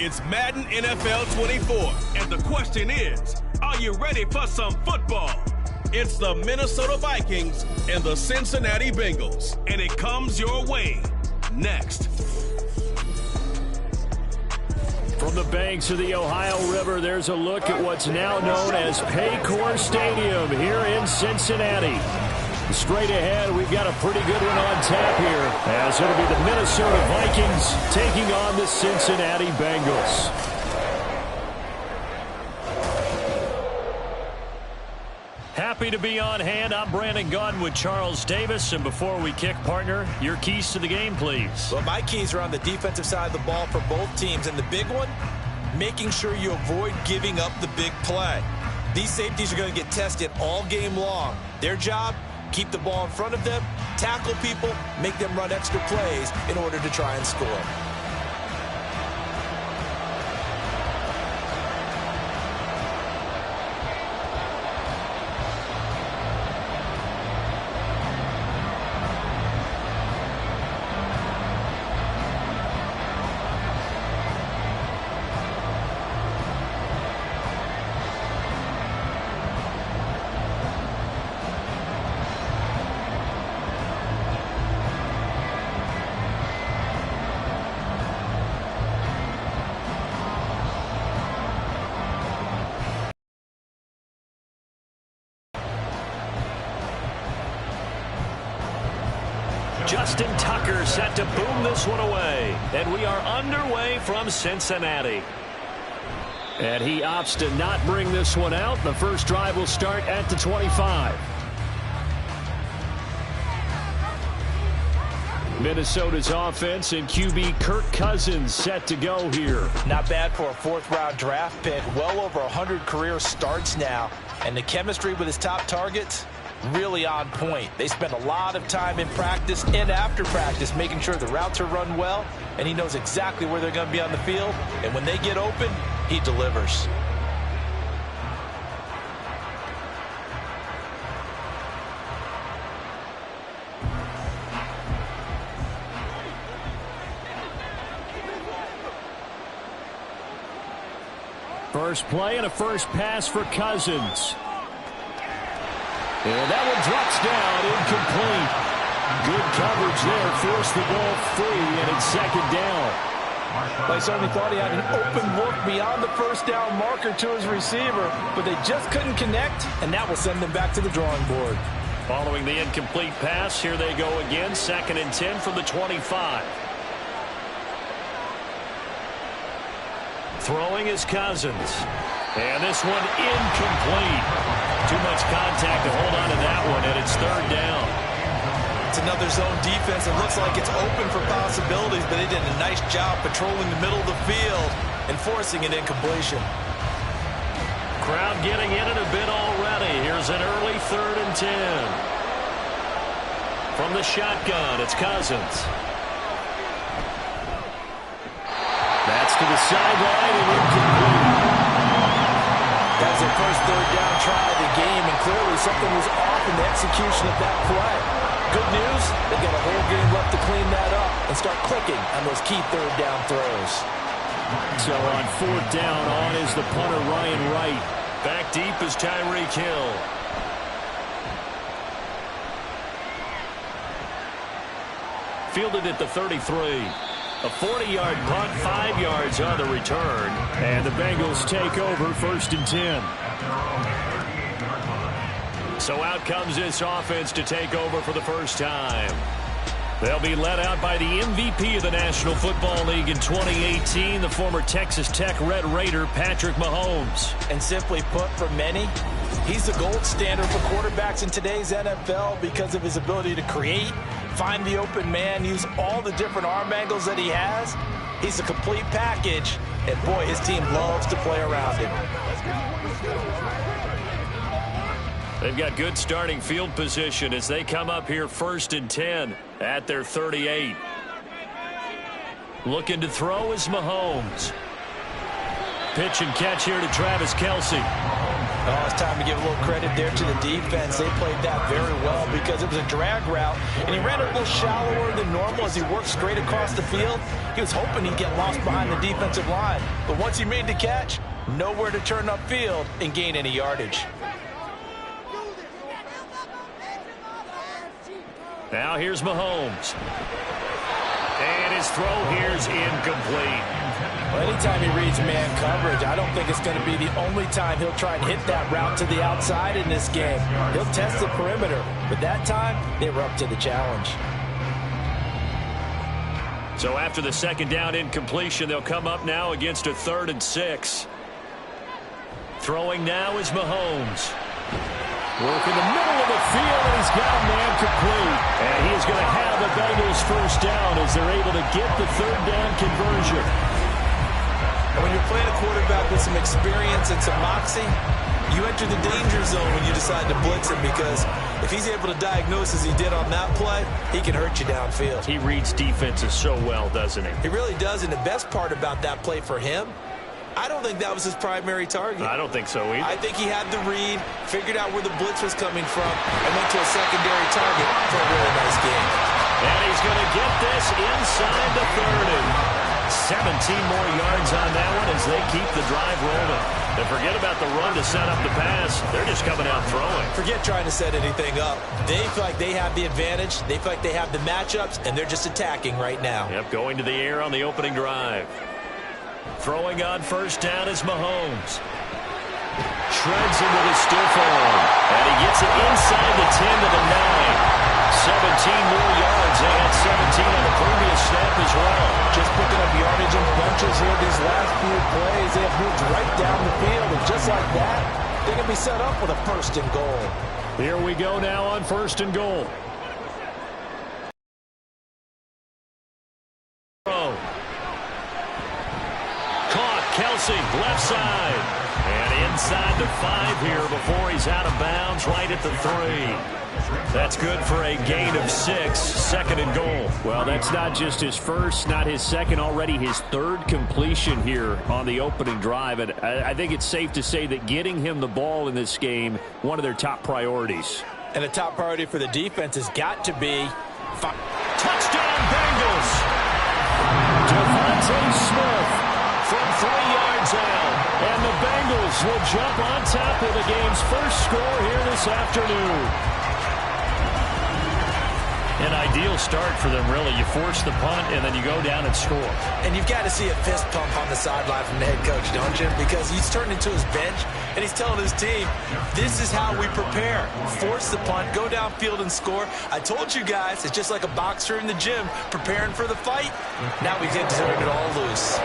It's Madden NFL 24, and the question is, are you ready for some football? It's the Minnesota Vikings and the Cincinnati Bengals, and it comes your way next. From the banks of the Ohio River, there's a look at what's now known as Paycor Stadium here in Cincinnati. Straight ahead, we've got a pretty good one on tap here, as it'll be the Minnesota Vikings taking on the Cincinnati Bengals. Happy to be on hand. I'm Brandon Gaudin with Charles Davis. And before we kick, partner, your keys to the game, please. Well, my keys are on the defensive side of the ball for both teams. And the big one, making sure you avoid giving up the big play. These safeties are going to get tested all game long. Their job, keep the ball in front of them, tackle people, make them run extra plays in order to try and score. Justin Tucker set to boom this one away. And we are underway from Cincinnati. And he opts to not bring this one out. The first drive will start at the 25. Minnesota's offense and QB Kirk Cousins set to go here. Not bad for a fourth-round draft pick. Well over 100 career starts now. And the chemistry with his top targets, really on point. They spend a lot of time in practice and after practice making sure the routes are run well, and he knows exactly where they're going to be on the field. And when they get open, he delivers. First play and a first pass for Cousins. And that one drops down, incomplete. Good coverage there, forced the ball free, and it's second down. Well, he certainly thought he had an open look beyond the first down marker to his receiver, but they just couldn't connect, and that will send them back to the drawing board. Following the incomplete pass, here they go again, 2nd and 10 from the 25. Throwing is Cousins. And this one incomplete. Too much contact to hold on to that one, and it's 3rd down. It's another zone defense. It looks like it's open for possibilities, but they did a nice job patrolling the middle of the field and forcing an incompletion. Crowd getting in it a bit already. Here's an early 3rd and 10. From the shotgun, it's Cousins. That's to the sideline and incomplete. That was their first 3rd down try of the game, and clearly something was off in the execution of that play. Good news, they've got a whole game left to clean that up and start clicking on those key 3rd down throws. So on 4th down, on is the punter Ryan Wright. Back deep is Tyreek Hill. Fielded at the 33. A 40-yard punt, 5 yards on the return. And the Bengals take over 1st and 10. So out comes this offense to take over for the first time. They'll be led out by the MVP of the National Football League in 2018, the former Texas Tech Red Raider, Patrick Mahomes. And simply put, for many, he's the gold standard for quarterbacks in today's NFL because of his ability to create, find the open man, use all the different arm angles that he has. He's a complete package, and boy, his team loves to play around him. They've got good starting field position as they come up here 1st and 10 at their 38. Looking to throw is Mahomes. Pitch and catch here to Travis Kelce. Oh, it's time to give a little credit there to the defense. They played that very well because it was a drag route, and he ran a little shallower than normal as he worked straight across the field. He was hoping he'd get lost behind the defensive line, but once he made the catch, nowhere to turn upfield and gain any yardage. Now here's Mahomes. And his throw here's incomplete. Well, anytime he reads man coverage, I don't think it's going to be the only time he'll try and hit that route to the outside in this game. He'll test the perimeter, but that time they were up to the challenge. So after the second down incompletion, they'll come up now against a 3rd and 6. Throwing now is Mahomes. Work in the middle of the field, and he's got a man complete. And he is going to have the Bengals first down as they're able to get the 3rd down conversion. And when you're playing a quarterback with some experience and some moxie, you enter the danger zone when you decide to blitz him, because if he's able to diagnose as he did on that play, he can hurt you downfield. He reads defenses so well, doesn't he? He really does, and the best part about that play for him, I don't think that was his primary target. I don't think so either. I think he had the read, figured out where the blitz was coming from, and went to a secondary target for a really nice game. And he's going to get this inside the 30. 17 more yards on that one as they keep the drive rolling. And forget about the run to set up the pass. They're just coming out throwing. Forget trying to set anything up. They feel like they have the advantage. They feel like they have the matchups, and they're just attacking right now. Yep, going to the air on the opening drive. Throwing on first down is Mahomes. Shreds into the stiff arm. And he gets it inside the 10 to the 9. 17 more yards. They had 17 on the previous snap as well. Just picking up yardage in bunches here these last few plays. They have moved right down the field. And just like that, they're going to be set up with a 1st and goal. Here we go now on 1st and goal. Kelsey, left side. And inside the 5 here before he's out of bounds, right at the 3. That's good for a gain of 6, 2nd and goal. Well, that's not just his first, not his second, already his 3rd completion here on the opening drive. And I think it's safe to say that getting him the ball in this game, one of their top priorities. And the top priority for the defense has got to be... Touchdown, Bengals! Devontae Smith from 3 yards out. And the Bengals will jump on top of the game's first score here this afternoon. An ideal start for them, really. You force the punt, and then you go down and score. And you've got to see a fist pump on the sideline from the head coach, don't you? Because he's turned into his bench, and he's telling his team, this is how we prepare. Force the punt, go downfield and score. I told you guys, it's just like a boxer in the gym preparing for the fight. Now we get to turn it all loose.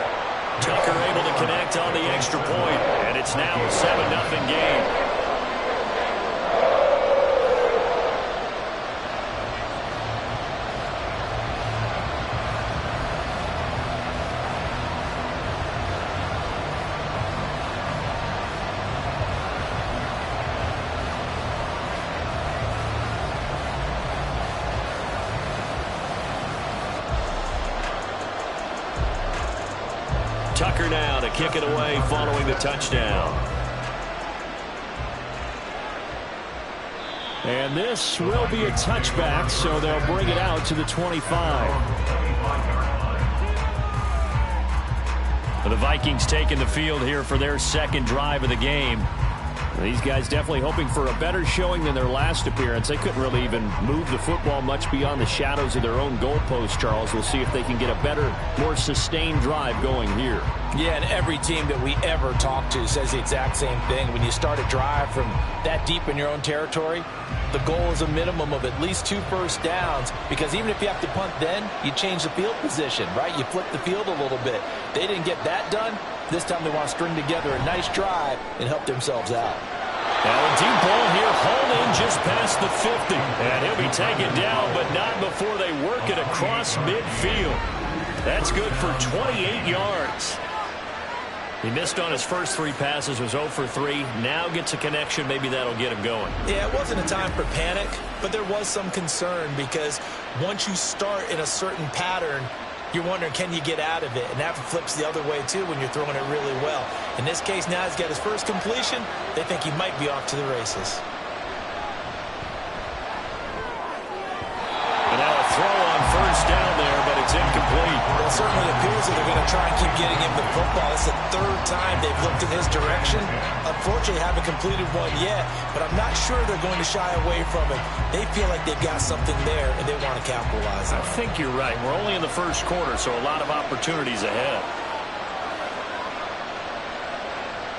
Tucker able to connect on the extra point, and it's now a 7-0 game. Tucker now to kick it away following the touchdown. And this will be a touchback, so they'll bring it out to the 25. The Vikings taking the field here for their 2nd drive of the game. These guys definitely hoping for a better showing than their last appearance. They couldn't really even move the football much beyond the shadows of their own goalpost, Charles. We'll see if they can get a better, more sustained drive going here. Yeah, and every team that we ever talk to says the exact same thing. When you start a drive from that deep in your own territory, the goal is a minimum of at least 2 first downs, because even if you have to punt then, you change the field position, right? You flip the field a little bit. They didn't get that done. This time they want to string together a nice drive and help themselves out. Now a deep ball here, hauled in just past the 50. And he'll be taken down, but not before they work it across midfield. That's good for 28 yards. He missed on his first 3 passes, was 0 for 3. Now gets a connection. Maybe that'll get him going. Yeah, it wasn't a time for panic, but there was some concern, because once you start in a certain pattern, you're wondering, can you get out of it? And that flips the other way, too, when you're throwing it really well. In this case, now he's got his first completion. They think he might be off to the races. And now a throw on first down there, but it's incomplete. Well, it certainly appears that they're going to try and keep getting him the football. It's the third time they've looked in his direction. Unfortunately, haven't completed one yet, but I'm not sure they're going to shy away from it. They feel like they've got something there, and they want to capitalize on it. I think you're right. We're only in the first quarter, so a lot of opportunities ahead.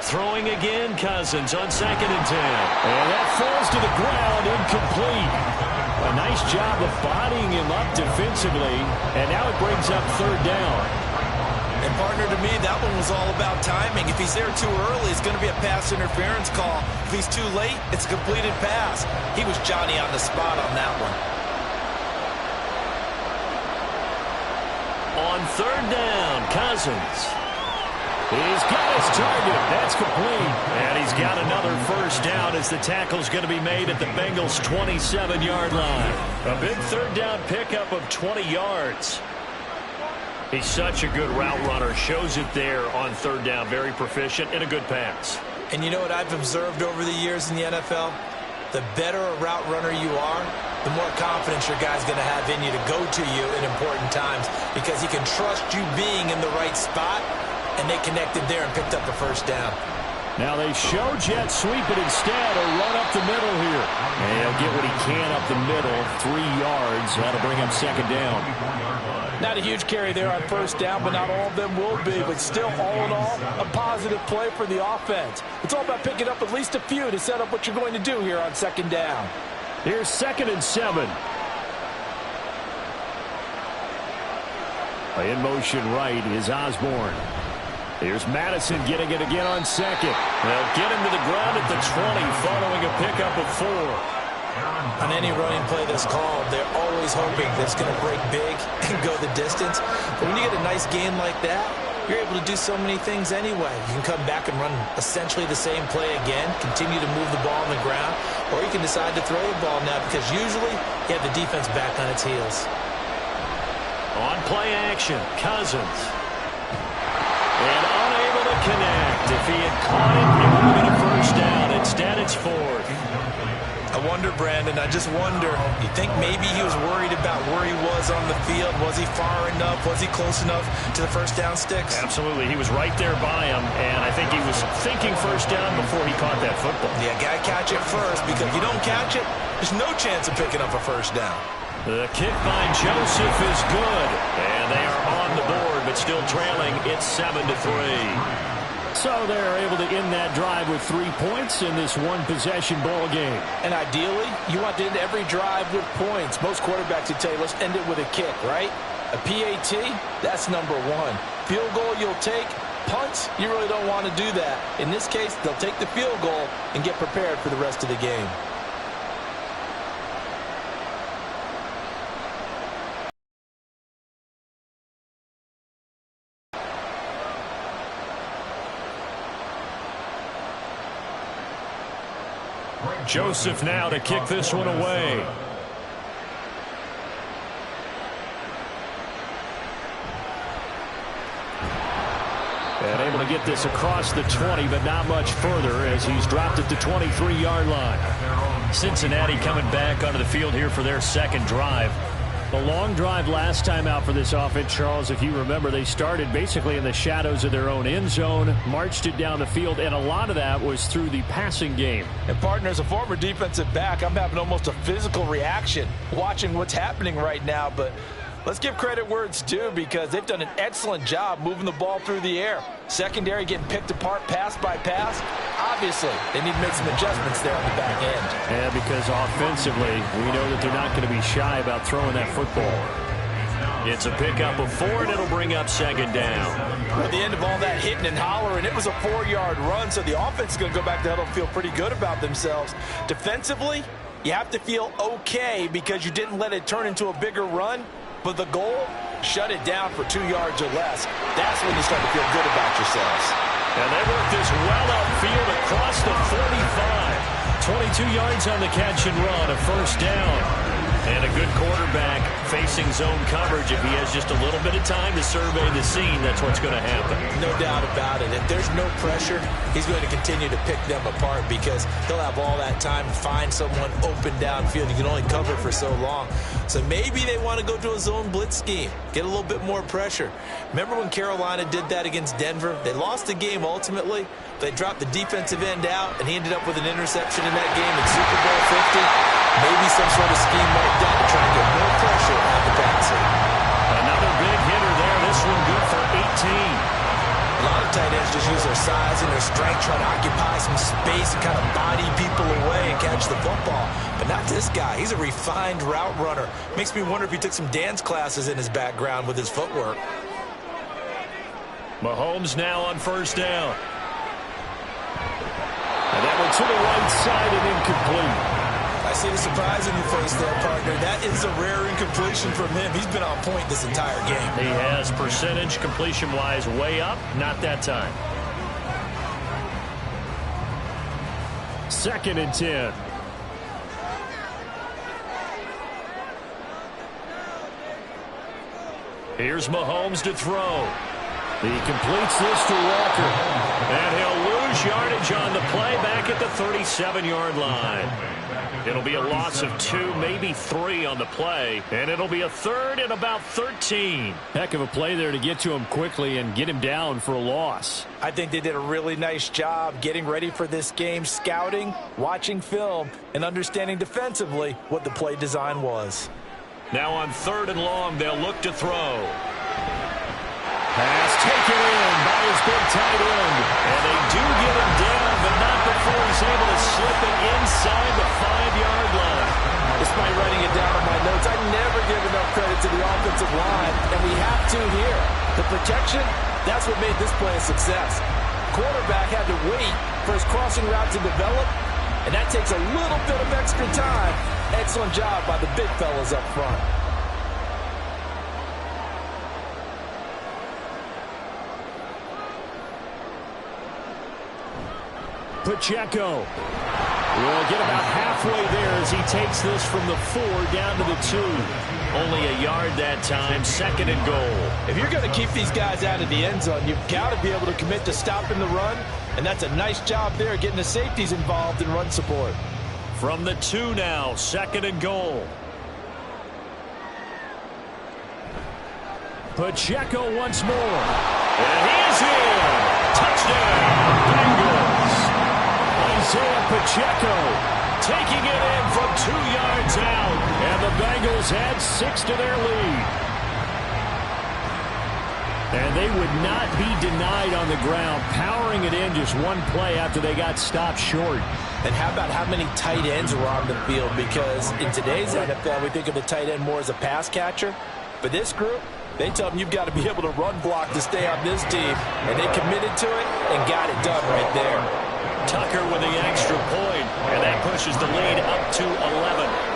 Throwing again, Cousins on 2nd and 10. And that falls to the ground, incomplete. A nice job of bodying him up defensively, and now it brings up 3rd down. And, partner, to me, that one was all about timing. If he's there too early, it's going to be a pass interference call. If he's too late, it's a completed pass. He was Johnny on the spot on that one. On 3rd down, Cousins. He's got his target. That's complete. And he's got another first down as the tackle's going to be made at the Bengals' 27-yard line. A big 3rd down pickup of 20 yards. He's such a good route runner. Shows it there on 3rd down. Very proficient and a good pass. And you know what I've observed over the years in the NFL? The better a route runner you are, the more confidence your guy's going to have in you to go to you in important times, because he can trust you being in the right spot. And they connected there and picked up the first down. Now they show jet sweep, but instead a run up the middle here. And he'll get what he can up the middle, 3 yards. That'll bring him 2nd down. Not a huge carry there on first down, but not all of them will be. But still, all in all, a positive play for the offense. It's all about picking up at least a few to set up what you're going to do here on 2nd down. Here's 2nd and 7. In motion right is Osborne. Here's Madison getting it again on 2nd. They'll get him to the ground at the 20 following a pickup of 4. On any running play that's called, they're always hoping that it's going to break big and go the distance. But when you get a nice gain like that, you're able to do so many things anyway. You can come back and run essentially the same play again, continue to move the ball on the ground, or you can decide to throw the ball now because usually you have the defense back on its heels. On play action, Cousins. And unable to connect. If he had caught it, it would have been a first down. Instead, it's 4th. I wonder, Brandon, I just wonder, you think maybe he was worried about where he was on the field? Was he far enough? Was he close enough to the first down sticks? Absolutely. He was right there by him, and I think he was thinking first down before he caught that football. Yeah, got to catch it first, because if you don't catch it, there's no chance of picking up a first down. The kick by Joseph is good, and they are on the board, but still trailing. It's 7-3. So they're able to end that drive with 3 points in this one-possession ball game. And ideally, you want to end every drive with points. Most quarterbacks would tell you, let's end it with a kick, right? A PAT, that's number 1. Field goal you'll take. Punts, you really don't want to do that. In this case, they'll take the field goal and get prepared for the rest of the game. Joseph now to kick this one away. And able to get this across the 20, but not much further as he's dropped at the 23-yard line. Cincinnati coming back onto the field here for their 2nd drive. A long drive last time out for this offense, Charles. If you remember, they started basically in the shadows of their own end zone, marched it down the field, and a lot of that was through the passing game. And, partner, as a former defensive back, I'm having almost a physical reaction watching what's happening right now. But let's give credit where it's due, because they've done an excellent job moving the ball through the air. Secondary getting picked apart pass by pass. Obviously, they need to make some adjustments there on the back end. Yeah, because offensively, we know that they're not going to be shy about throwing that football. It's a pickup of 4, and it'll bring up 2nd down. At the end of all that hitting and hollering, it was a 4-yard run, so the offense is going to go back to huddle and feel pretty good about themselves. Defensively, you have to feel okay because you didn't let it turn into a bigger run. But the goal, shut it down for 2 yards or less. That's when you start to feel good about yourselves. And they work this well upfield across the 45. 22 yards on the catch and run, a first down. And a good quarterback facing zone coverage. If he has just a little bit of time to survey the scene, that's what's going to happen. No doubt about it. If there's no pressure, he's going to continue to pick them apart because he'll have all that time to find someone open downfield. You can only cover for so long. So maybe they want to go to a zone blitz scheme, get a little bit more pressure. Remember when Carolina did that against Denver? They lost the game ultimately. They dropped the defensive end out, and he ended up with an interception in that game in Super Bowl 50. Maybe some sort of scheme like that to try and get more pressure on the passer. Another big hitter there. This one good for 18. A lot of tight ends just use their size and their strength, trying to occupy some space and kind of body people away and catch the football. But not this guy. He's a refined route runner. Makes me wonder if he took some dance classes in his background with his footwork. Mahomes now on first down. And that one to the right side and incomplete. I see the surprise in your face there, partner. That is a rare incompletion from him. He's been on point this entire game. He has percentage completion-wise way up. Not that time. 2nd and 10. Here's Mahomes to throw. He completes this to Walker. And he'll lose yardage on the play back at the 37-yard line. It'll be a loss of 2, maybe 3 on the play. And it'll be a 3rd and about 13. Heck of a play there to get to him quickly and get him down for a loss. I think they did a really nice job getting ready for this game, scouting, watching film, and understanding defensively what the play design was. Now on 3rd and long, they'll look to throw. Pass taken in by his big tight end. And they do get him down, but not before he's able to slip it inside the 5-yard line. Despite writing it down on my notes, I never give enough credit to the offensive line, and we have to here. The protection, that's what made this play a success. Quarterback had to wait for his crossing route to develop, and that takes a little bit of extra time. Excellent job by the big fellas up front. Pacheco will get about halfway there as he takes this from the 4 down to the 2. Only a yard that time, 2nd and goal. If you're going to keep these guys out of the end zone, you've got to be able to commit to stopping the run, and that's a nice job there, getting the safeties involved in run support. From the 2 now, 2nd and goal. Pacheco once more. And he is in. Touchdown, Bengals. Isaiah Pacheco taking it in from 2 yards out. And the Bengals add 6 to their lead. And they would not be denied on the ground, powering it in just one play after they got stopped short. And how about how many tight ends were on the field? Because in today's NFL, we think of the tight end more as a pass catcher. For this group, they tell them you've got to be able to run block to stay on this team. And they committed to it and got it done right there. Tucker with the extra point, and that pushes the lead up to 11.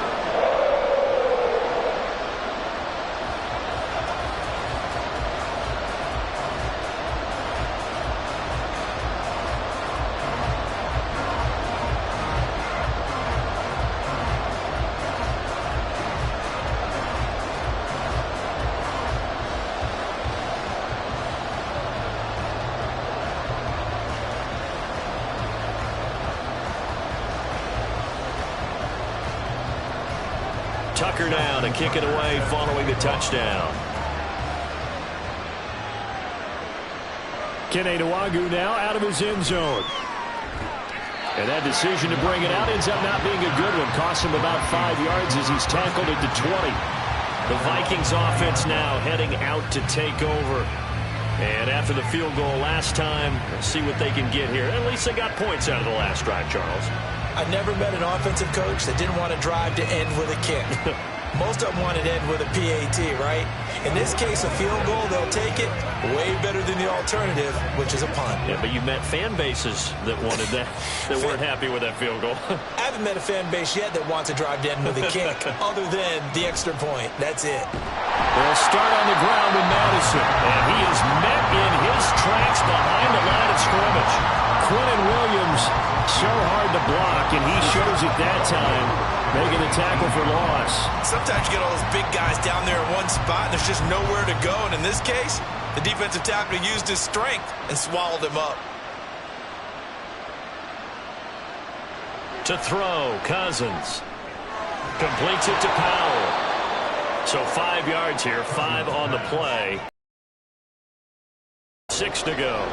Tucker now to kick it away following the touchdown. Kene Nwangwu now out of his end zone. And that decision to bring it out ends up not being a good one. Costs him about 5 yards as he's tackled at the 20. The Vikings offense now heading out to take over. And after the field goal last time, let's see what they can get here. At least they got points out of the last drive, Charles. I never met an offensive coach that didn't want to drive to end with a kick. Most of them want to end with a PAT, right? In this case, a field goal, they'll take it. Way better than the alternative, which is a punt. Yeah, but you met fan bases that wanted that, that weren't happy with that field goal. I haven't met a fan base yet that wants to drive to end with a kick, other than the extra point. That's it. They'll start on the ground with Madison, and he is met in his tracks behind the line of scrimmage. Quinton Williams, so hard to block, and he shows it that time. making the tackle for loss. Sometimes you get all those big guys down there in one spot, and there's just nowhere to go. And in this case, the defensive tackle used his strength and swallowed him up. To throw, Cousins. Completes it to Powell. So 5 yards here, 5 on the play. 6 to go.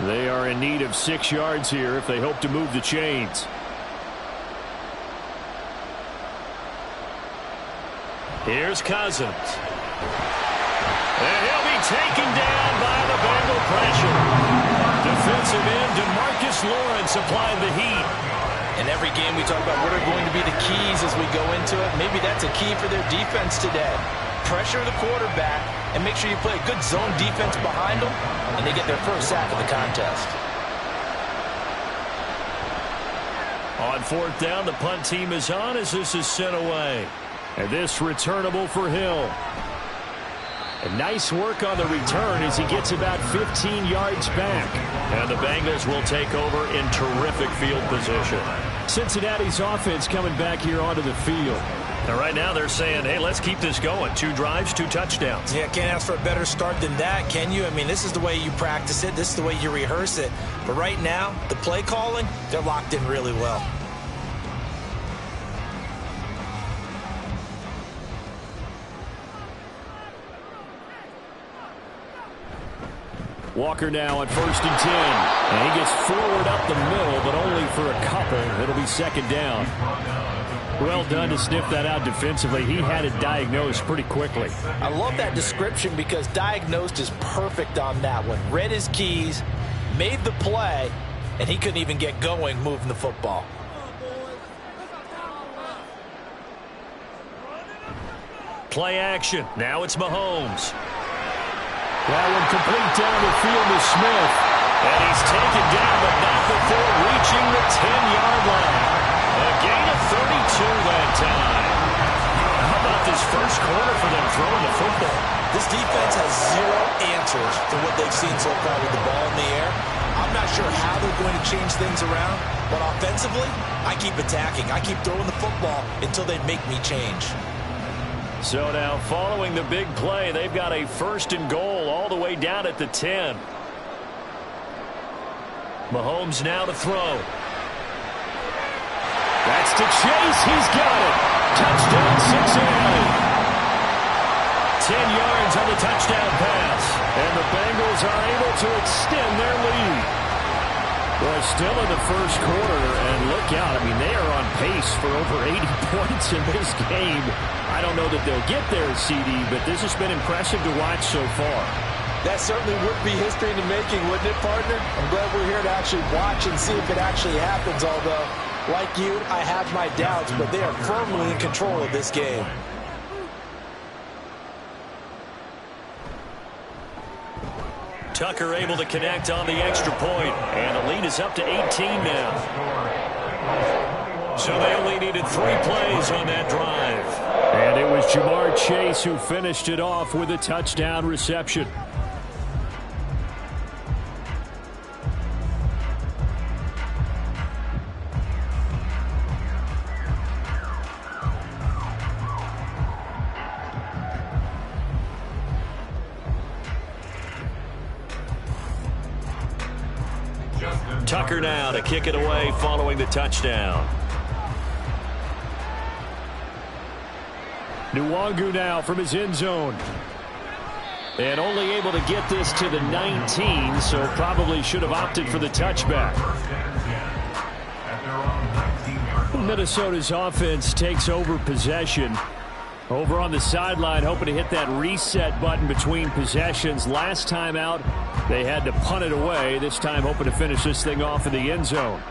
They are in need of 6 yards here if they hope to move the chains. Here's Cousins. And he'll be taken down by the Bengal pressure. Defensive end DeMarcus Lawrence applying the heat. In every game we talk about what are going to be the keys as we go into it. Maybe that's a key for their defense today. Pressure the quarterback and make sure you play a good zone defense behind them, and they get their first sack of the contest. On 4th down, the punt team is on as this is sent away. And this returnable for Hill. And nice work on the return as he gets about 15 yards back. And the Bengals will take over in terrific field position. Cincinnati's offense coming back here onto the field. And right now they're saying, hey, let's keep this going. 2 drives, 2 touchdowns. Yeah, can't ask for a better start than that, can you? I mean, this is the way you practice it. This is the way you rehearse it. But right now, the play calling, they're locked in really well. Walker now on 1st and 10. And he gets forward up the middle, but only for a couple. It'll be 2nd down. Well done to sniff that out defensively. He had it diagnosed pretty quickly. I love that description because diagnosed is perfect on that one. Read his keys, made the play, and he couldn't even get going moving the football. Play action. Now it's Mahomes. That one complete down the field to Smith. And he's taken down, but not before reaching the 10-yard line. A gain of 32 that time. How about this first quarter for them throwing the football? This defense has 0 answers for what they've seen so far with the ball in the air. I'm not sure how they're going to change things around, but offensively, I keep attacking. I keep throwing the football until they make me change. So now following the big play, they've got a 1st and goal all the way down at the 10. Mahomes now to throw. That's to Chase. He's got it. Touchdown Cincinnati. 10 yards on the touchdown pass. And the Bengals are able to extend their lead. Well, still in the first quarter, and look out. I mean, they are on pace for over 80 points in this game. I don't know that they'll get there, CD, but this has been impressive to watch so far. That certainly would be history in the making, wouldn't it, partner? I'm glad we're here to actually watch and see if it actually happens, although, like you, I have my doubts, but they are firmly in control of this game. Tucker able to connect on the extra point, and the lead is up to 18 now. So they only needed 3 plays on that drive. And it was Jamar Chase who finished it off with a touchdown reception. Tucker now to kick it away following the touchdown. Nwangu now from his end zone. And only able to get this to the 19, so probably should have opted for the touchback. Minnesota's offense takes over possession. Over on the sideline, hoping to hit that reset button between possessions. Last time out, they had to punt it away. This time, hoping to finish this thing off in the end zone.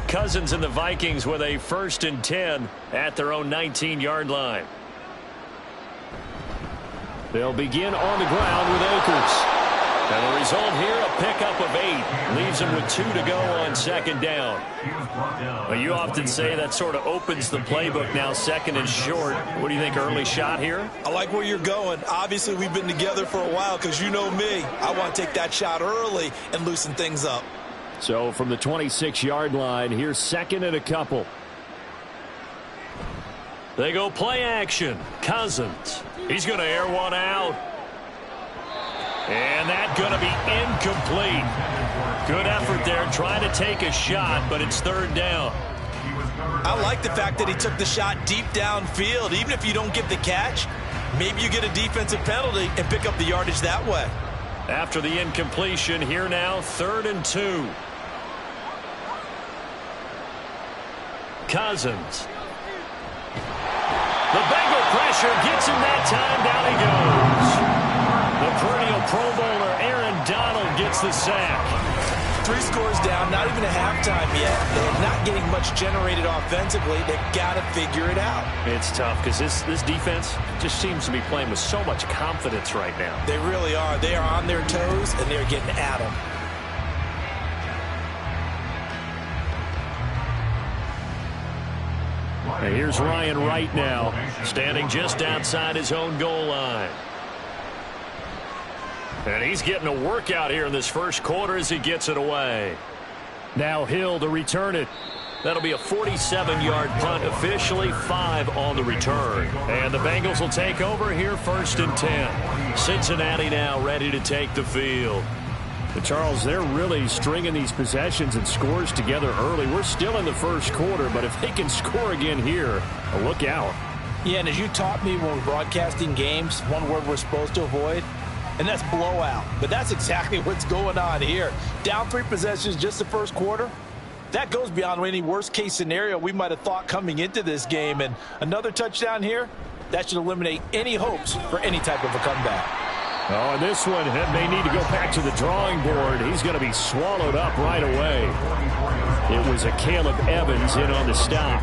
Cousins and the Vikings with a 1st and 10 at their own 19-yard line. They'll begin on the ground with Akers. And the result here, a pickup of 8. Leaves him with 2 to go on second down. Well, you often say that sort of opens the playbook now, second and short. What do you think, early shot here? I like where you're going. Obviously, we've been together for a while because you know me. I want to take that shot early and loosen things up. So from the 26-yard line, here's second and a couple. They go play action. Cousins. He's going to air one out. And that's going to be incomplete. Good effort there trying to take a shot, but it's third down. I like the fact that he took the shot deep downfield. Even if you don't get the catch, maybe you get a defensive penalty and pick up the yardage that way. After the incompletion, here now, 3rd and 2. Cousins. The Bengal pressure gets him that time. Down he goes. The perennial Pro Bowler Aaron Donald gets the sack. 3 scores down, not even a halftime yet. They're not getting much generated offensively. They've got to figure it out. It's tough because this defense just seems to be playing with so much confidence right now. They really are. They are on their toes, and they're getting at them. And here's Ryan Wright now, standing just outside his own goal line. And he's getting a workout here in this first quarter as he gets it away. Now Hill to return it. That'll be a 47-yard punt, officially 5 on the return. And the Bengals will take over here, 1st and 10. Cincinnati now ready to take the field. But Charles, they're really stringing these possessions and scores together early. We're still in the first quarter, but if they can score again here, look out. Yeah, and as you taught me when we're broadcasting games, one word we're supposed to avoid, and that's blowout. But that's exactly what's going on here. Down 3 possessions just the first quarter. That goes beyond any worst-case scenario we might have thought coming into this game. And another touchdown here, that should eliminate any hopes for any type of a comeback. Oh, and this one may need to go back to the drawing board. He's going to be swallowed up right away. It was a Caleb Evans in on the stop.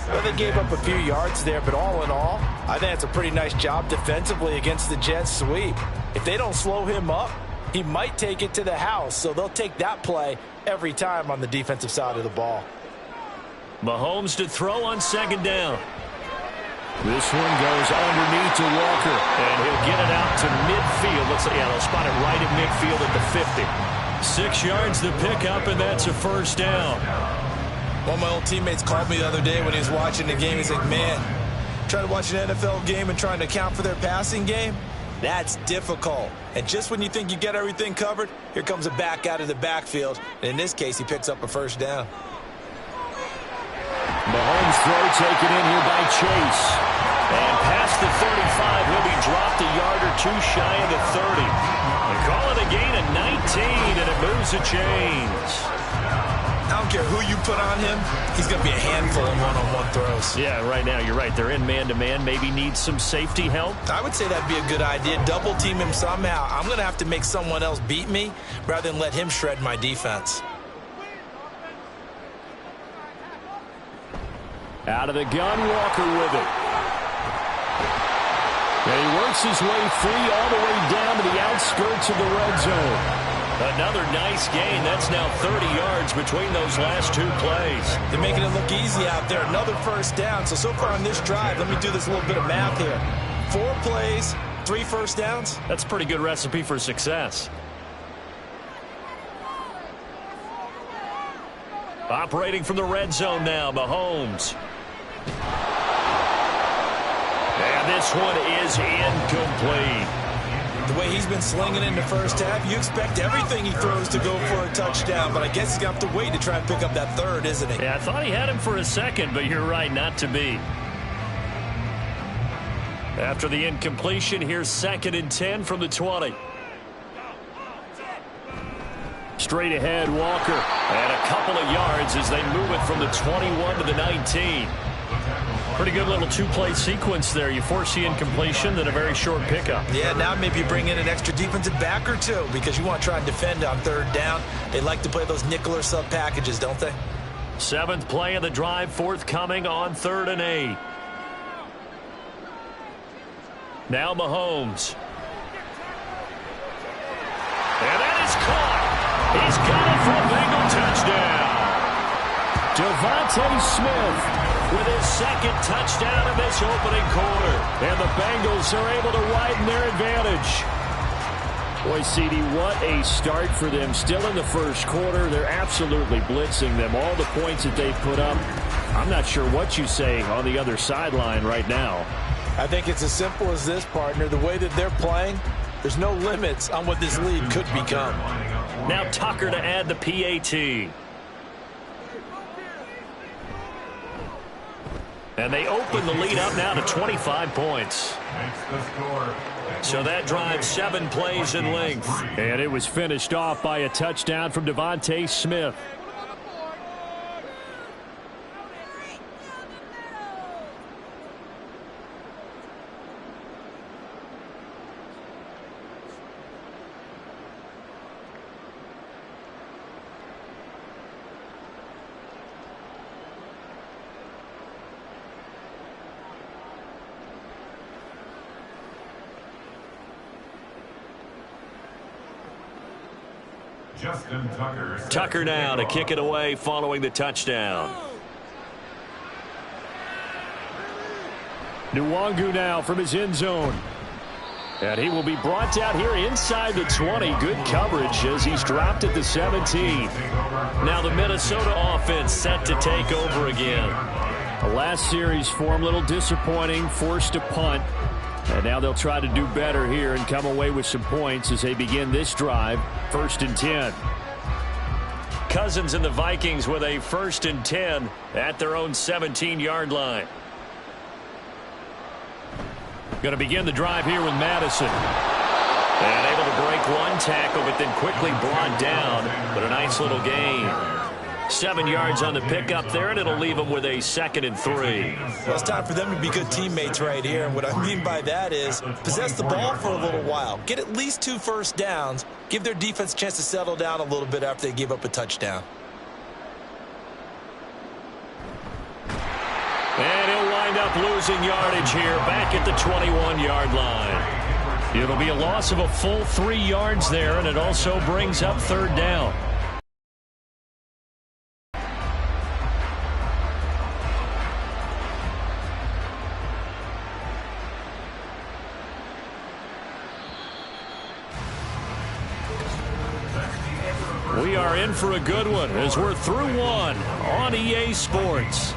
Well, they gave up a few yards there, but all in all, I think it's a pretty nice job defensively against the Jets sweep. If they don't slow him up, he might take it to the house, so they'll take that play every time on the defensive side of the ball. Mahomes to throw on second down. This one goes underneath to Walker, and he'll get it out to midfield. Looks like, yeah, they'll spot it right at midfield at the 50. 6 yards to pick up, and that's a first down. One of my old teammates called me the other day when he was watching the game. He's like, man, trying to watch an NFL game and trying to account for their passing game, that's difficult. And just when you think you get everything covered, here comes a back out of the backfield. And in this case, he picks up a first down. Mahomes throw taken in here by Chase. And past the 35, he'll be dropped a yard or 2 shy of the 30. They call it a gain of 19, and it moves the chains. I don't care who you put on him, he's going to be a handful of one-on-one throws. Yeah, right now, you're right. They're in man-to-man. Maybe need some safety help. I would say that'd be a good idea. Double team him somehow. I'm going to have to make someone else beat me rather than let him shred my defense. Out of the gun, Walker with it. And he works his way free all the way down to the outskirts of the red zone. Another nice gain. That's now 30 yards between those last 2 plays. They're making it look easy out there. Another first down. So far on this drive, let me do this little bit of math here. 4 plays, 3 first downs. That's a pretty good recipe for success. Operating from the red zone now, Mahomes. And this one is incomplete. The way he's been slinging in the first half, you expect everything he throws to go for a touchdown, but I guess he's going to have to wait to try and pick up that third, isn't he? Yeah, I thought he had him for a second, but you're right, not to be. After the incompletion, here's 2nd and 10 from the 20. Straight ahead, Walker. And a couple of yards as they move it from the 21 to the 19. Pretty good little 2-play sequence there. You force the incompletion, then a very short pickup. Yeah, now maybe you bring in an extra defensive back or 2 because you want to try and defend on 3rd down. They like to play those nickel or sub packages, don't they? 7th play of the drive, forthcoming on 3rd and 8. Now Mahomes. And that is caught. He's got it for a Bengal touchdown. Devontae Smith with his second touchdown in this opening quarter. And the Bengals are able to widen their advantage. Boy, CD, what a start for them. Still in the first quarter. They're absolutely blitzing them. All the points that they put up, I'm not sure what you say on the other sideline right now. I think it's as simple as this, partner. The way that they're playing, there's no limits on what this lead could become. Now Tucker to add the PAT. And they open the lead up now to 25 points. So that drives 7 plays in length. And it was finished off by a touchdown from Devontae Smith. Tucker now to kick it away following the touchdown. Nwangu now from his end zone. And he will be brought down here inside the 20. Good coverage as he's dropped at the 17. Now the Minnesota offense set to take over again. The last series for him, a little disappointing, forced a punt. And now they'll try to do better here and come away with some points as they begin this drive. 1st and 10. Cousins and the Vikings with a 1st and 10 at their own 17-yard line. Going to begin the drive here with Madison. And able to break one tackle, but then quickly brought down. But a nice little gain. 7 yards on the pickup there, and it'll leave them with a 2nd and 3. Well, it's time for them to be good teammates right here. And what I mean by that is possess the ball for a little while. Get at least 2 first downs. Give their defense a chance to settle down a little bit after they give up a touchdown. And he'll wind up losing yardage here back at the 21-yard line. It'll be a loss of a full 3 yards there, and it also brings up 3rd down. We are in for a good one as we're through one on EA Sports.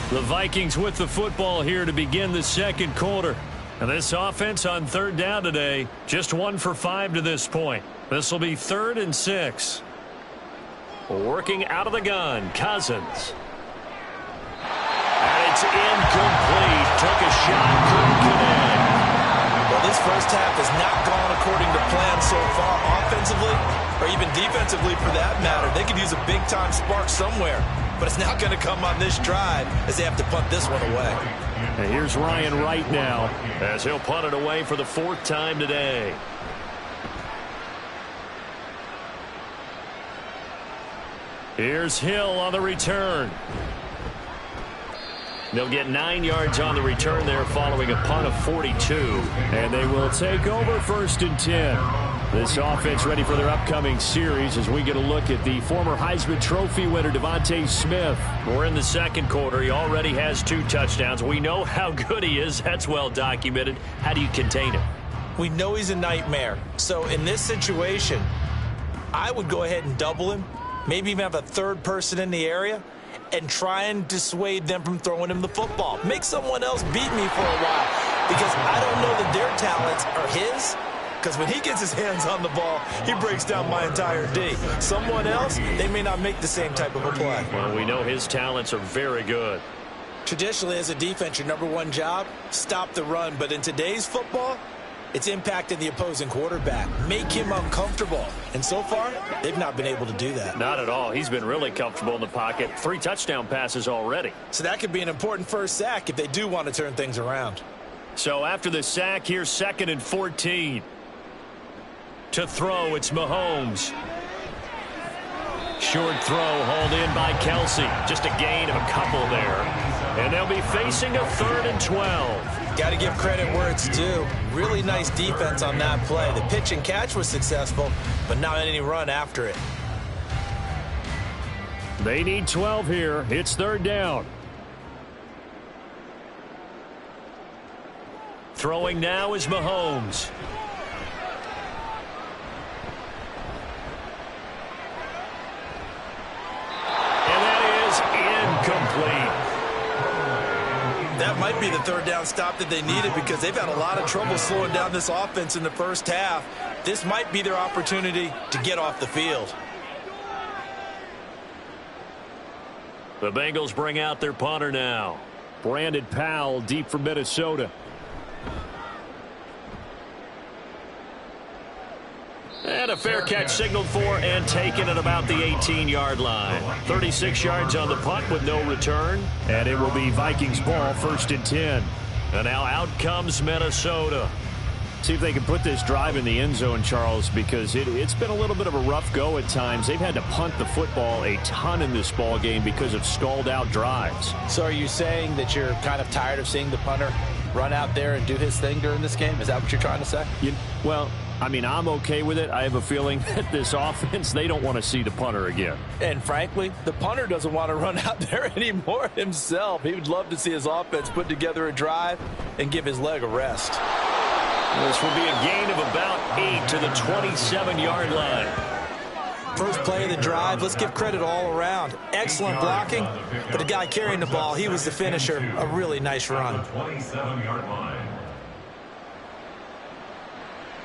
The Vikings with the football here to begin the 2nd quarter. And this offense on 3rd down today, just 1 for 5 to this point. This will be 3rd and 6. Working out of the gun, Cousins. And it's incomplete. Took a shot, couldn't connect. Well, this first half has not gone according to plan so far offensively or even defensively for that matter. They could use a big-time spark somewhere, but it's not going to come on this drive as they have to punt this one away. And here's Ryan Wright now as he'll punt it away for the 4th time today. Here's Hill on the return. They'll get 9 yards on the return there following a punt of 42. And they will take over 1st and 10. This offense ready for their upcoming series as we get a look at the former Heisman Trophy winner, Devontae Smith. We're in the 2nd quarter. He already has 2 touchdowns. We know how good he is. That's well documented. How do you contain him? We know he's a nightmare. So in this situation, I would go ahead and double him, maybe even have a 3rd person in the area, and try and dissuade them from throwing him the football. Make someone else beat me for a while because I don't know that their talents are his, because when he gets his hands on the ball, he breaks down my entire D. Someone else, they may not make the same type of a play. Well, we know his talents are very good. Traditionally, as a defense, your #1 job, stop the run. But in today's football, it's impacting the opposing quarterback. Make him uncomfortable. And so far, they've not been able to do that. Not at all. He's been really comfortable in the pocket. 3 touchdown passes already. So that could be an important first sack if they do want to turn things around. So after the sack, here's 2nd and 14. To throw, it's Mahomes. Short throw hauled in by Kelsey. Just a gain of a couple there. And they'll be facing a 3rd and 12. Got to give credit where it's due. Really nice defense on that play. The pitch and catch was successful, but not any run after it. They need 12 here. It's 3rd down. Throwing now is Mahomes. And that is incomplete. That might be the 3rd down stop that they needed because they've had a lot of trouble slowing down this offense in the first half. This might be their opportunity to get off the field. The Bengals bring out their punter now. Brandon Powell deep for Minnesota. And a fair catch signaled for and taken at about the 18-yard line. 36 yards on the punt with no return. And it will be Vikings ball, 1st and 10. And now out comes Minnesota. See if they can put this drive in the end zone, Charles, because it's been a little bit of a rough go at times. They've had to punt the football a ton in this ball game because of stalled-out drives. So are you saying that you're kind of tired of seeing the punter run out there and do his thing during this game? Is that what you're trying to say? Well, I mean, I'm okay with it. I have a feeling that this offense, they don't want to see the punter again. And frankly, the punter doesn't want to run out there anymore himself. He would love to see his offense put together a drive and give his leg a rest. This will be a gain of about 8 to the 27-yard line. First play of the drive, let's give credit all around. Excellent blocking, but the guy carrying the ball, he was the finisher. A really nice run.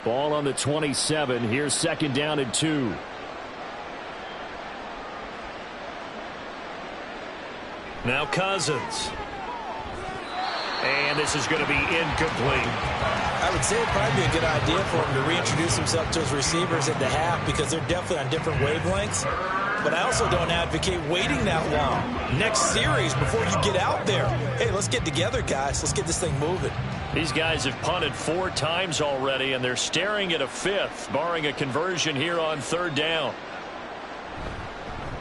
Ball on the 27. Here's 2nd down and 2. Now Cousins. And this is going to be incomplete. I would say it'd probably be a good idea for him to reintroduce himself to his receivers at the half because they're definitely on different wavelengths. But I also don't advocate waiting that long. Next series, before you get out there, hey, let's get together, guys. Let's get this thing moving. These guys have punted 4 times already, and they're staring at a 5th, barring a conversion here on 3rd down.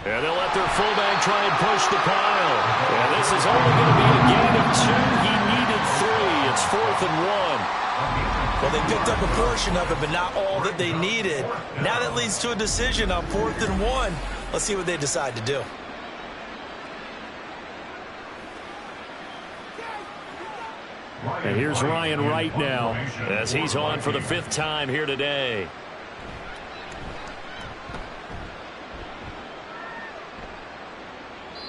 And they'll let their fullback try and push the pile. And this is only going to be a gain of 2. He needed 3. It's 4th and 1. Well, they picked up a portion of it, but not all that they needed. Now that leads to a decision on 4th and 1. Let's see what they decide to do. And here's Ryan Wright now as he's on for the 5th time here today.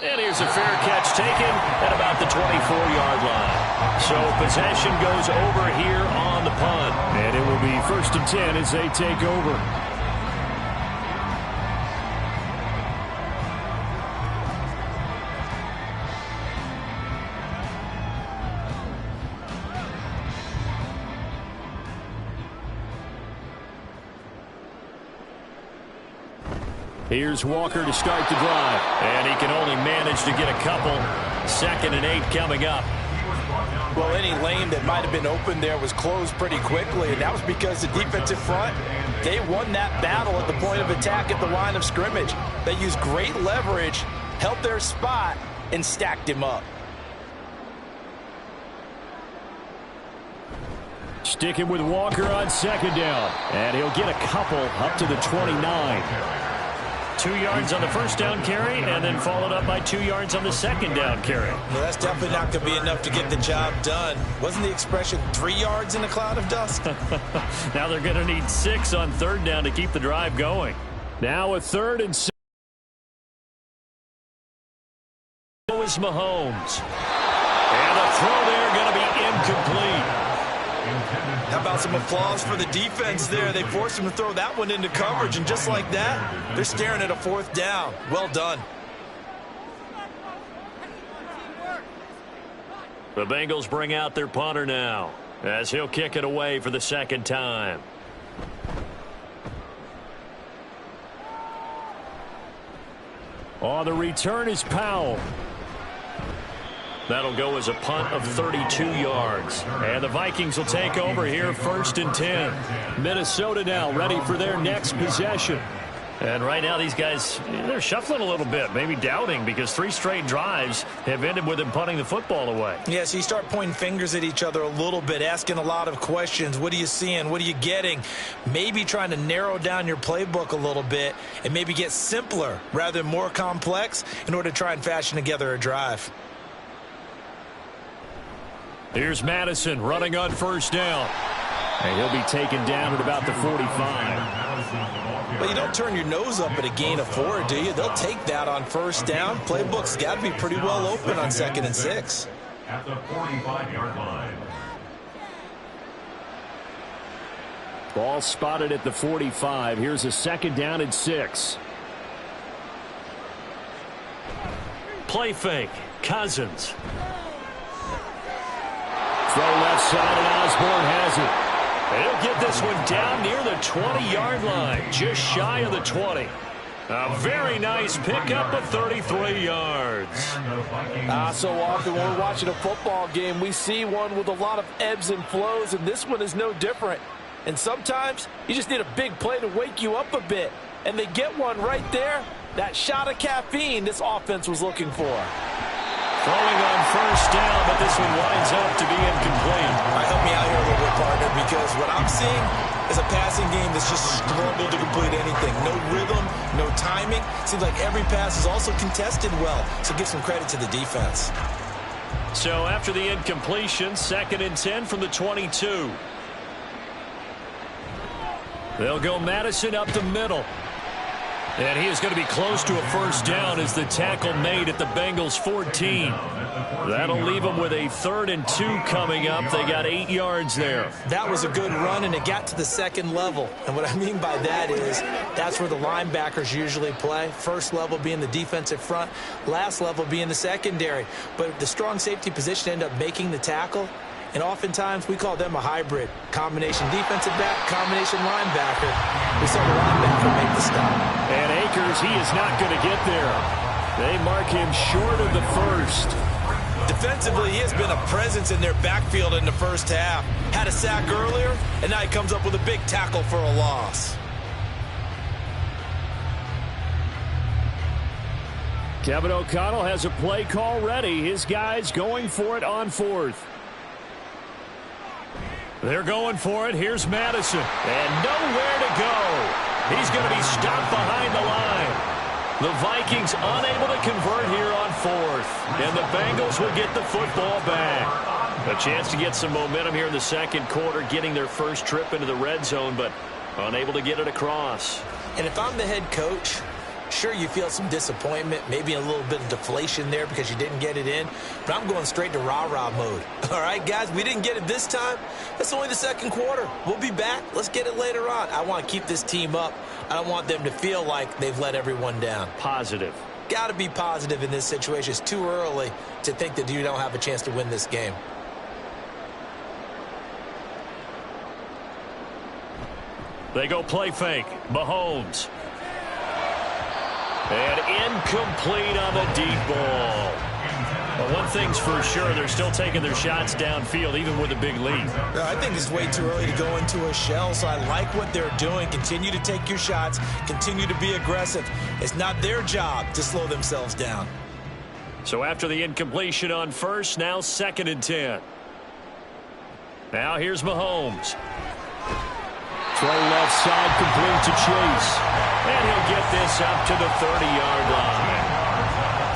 And here's a fair catch taken at about the 24-yard line. So possession goes over here on the punt. And it will be 1st and 10 as they take over. Here's Walker to start the drive. And he can only manage to get a couple. 2nd and 8 coming up. Well, any lane that might have been open there was closed pretty quickly, and that was because the defensive front, they won that battle at the point of attack at the line of scrimmage. They used great leverage, held their spot, and stacked him up. Sticking with Walker on 2nd down. And he'll get a couple up to the 29. 2 yards on the 1st down carry, and then followed up by 2 yards on the 2nd down carry. Well, that's definitely not going to be enough to get the job done. Wasn't the expression 3 yards in a cloud of dust? Now they're going to need 6 on 3rd down to keep the drive going. Now a 3rd and 6. Is Mahomes. And the throw there going to be incomplete. How about some applause for the defense there? They forced him to throw that one into coverage, and just like that, they're staring at a 4th down. Well done. The Bengals bring out their punter now as he'll kick it away for the 2nd time. On the return is Powell. That'll go as a punt of 32 yards. And the Vikings will take over here 1st and 10. Minnesota now ready for their next possession. And right now these guys, they're shuffling a little bit, maybe doubting, because 3 straight drives have ended with them punting the football away. Yeah, so you start pointing fingers at each other a little bit, asking a lot of questions. What are you seeing? What are you getting? Maybe trying to narrow down your playbook a little bit and maybe get simpler rather than more complex in order to try and fashion together a drive. Here's Madison running on first down. And he'll be taken down at about the 45. But you don't turn your nose up at a gain of 4, do you? They'll take that on first down. Playbook's got to be pretty well open on 2nd and 6. At the 45-yard line. Ball spotted at the 45. Here's a 2nd down and 6. Play fake. Cousins. Throw left side, and Osborne has it. He'll get this one down near the 20-yard line, just shy of the 20. A very nice pickup of 33 yards. So often when we're watching a football game, we see one with a lot of ebbs and flows, and this one is no different. And sometimes you just need a big play to wake you up a bit. And they get one right there. That shot of caffeine this offense was looking for. Throwing on first down, but this one winds up to be incomplete. Help me out here a little bit, partner, because what I'm seeing is a passing game that's just struggled to complete anything. No rhythm, no timing. Seems like every pass is also contested well, so give some credit to the defense. So after the incompletion, 2nd and 10 from the 22. They'll go Madison up the middle. And he is going to be close to a first down as the tackle made at the Bengals 14. That'll leave them with a 3rd and 2 coming up. They got 8 yards there. That was a good run, and it got to the 2nd level. And what I mean by that is that's where the linebackers usually play. First level being the defensive front, last level being the secondary. But the strong safety position ended up making the tackle. And oftentimes, we call them a hybrid. Combination defensive back, combination linebacker. We saw the linebacker make the stop. And Akers, he is not going to get there. They mark him short of the 1st. Defensively, he has been a presence in their backfield in the first half. Had a sack earlier, and now he comes up with a big tackle for a loss. Kevin O'Connell has a play call ready. His guys going for it on 4th. They're going for it. Here's Madison. And nowhere to go. He's going to be stopped behind the line. The Vikings unable to convert here on 4th. And the Bengals will get the football back. A chance to get some momentum here in the 2nd quarter, getting their first trip into the red zone, but unable to get it across. And if I'm the head coach, sure, you feel some disappointment, maybe a little bit of deflation there because you didn't get it in, but I'm going straight to rah-rah mode. All right, guys, we didn't get it this time. That's only the 2nd quarter. We'll be back. Let's get it later on. I want to keep this team up. I don't want them to feel like they've let everyone down. Positive. Got to be positive in this situation. It's too early to think that you don't have a chance to win this game. They go play fake. Mahomes. And incomplete on the deep ball. Well, one thing's for sure, they're still taking their shots downfield, even with a big lead. I think it's way too early to go into a shell, so I like what they're doing. Continue to take your shots. Continue to be aggressive. It's not their job to slow themselves down. So after the incompletion on 1st, now 2nd and 10. Now here's Mahomes. Throw left side, complete to Chase. And he'll get this up to the 30-yard line.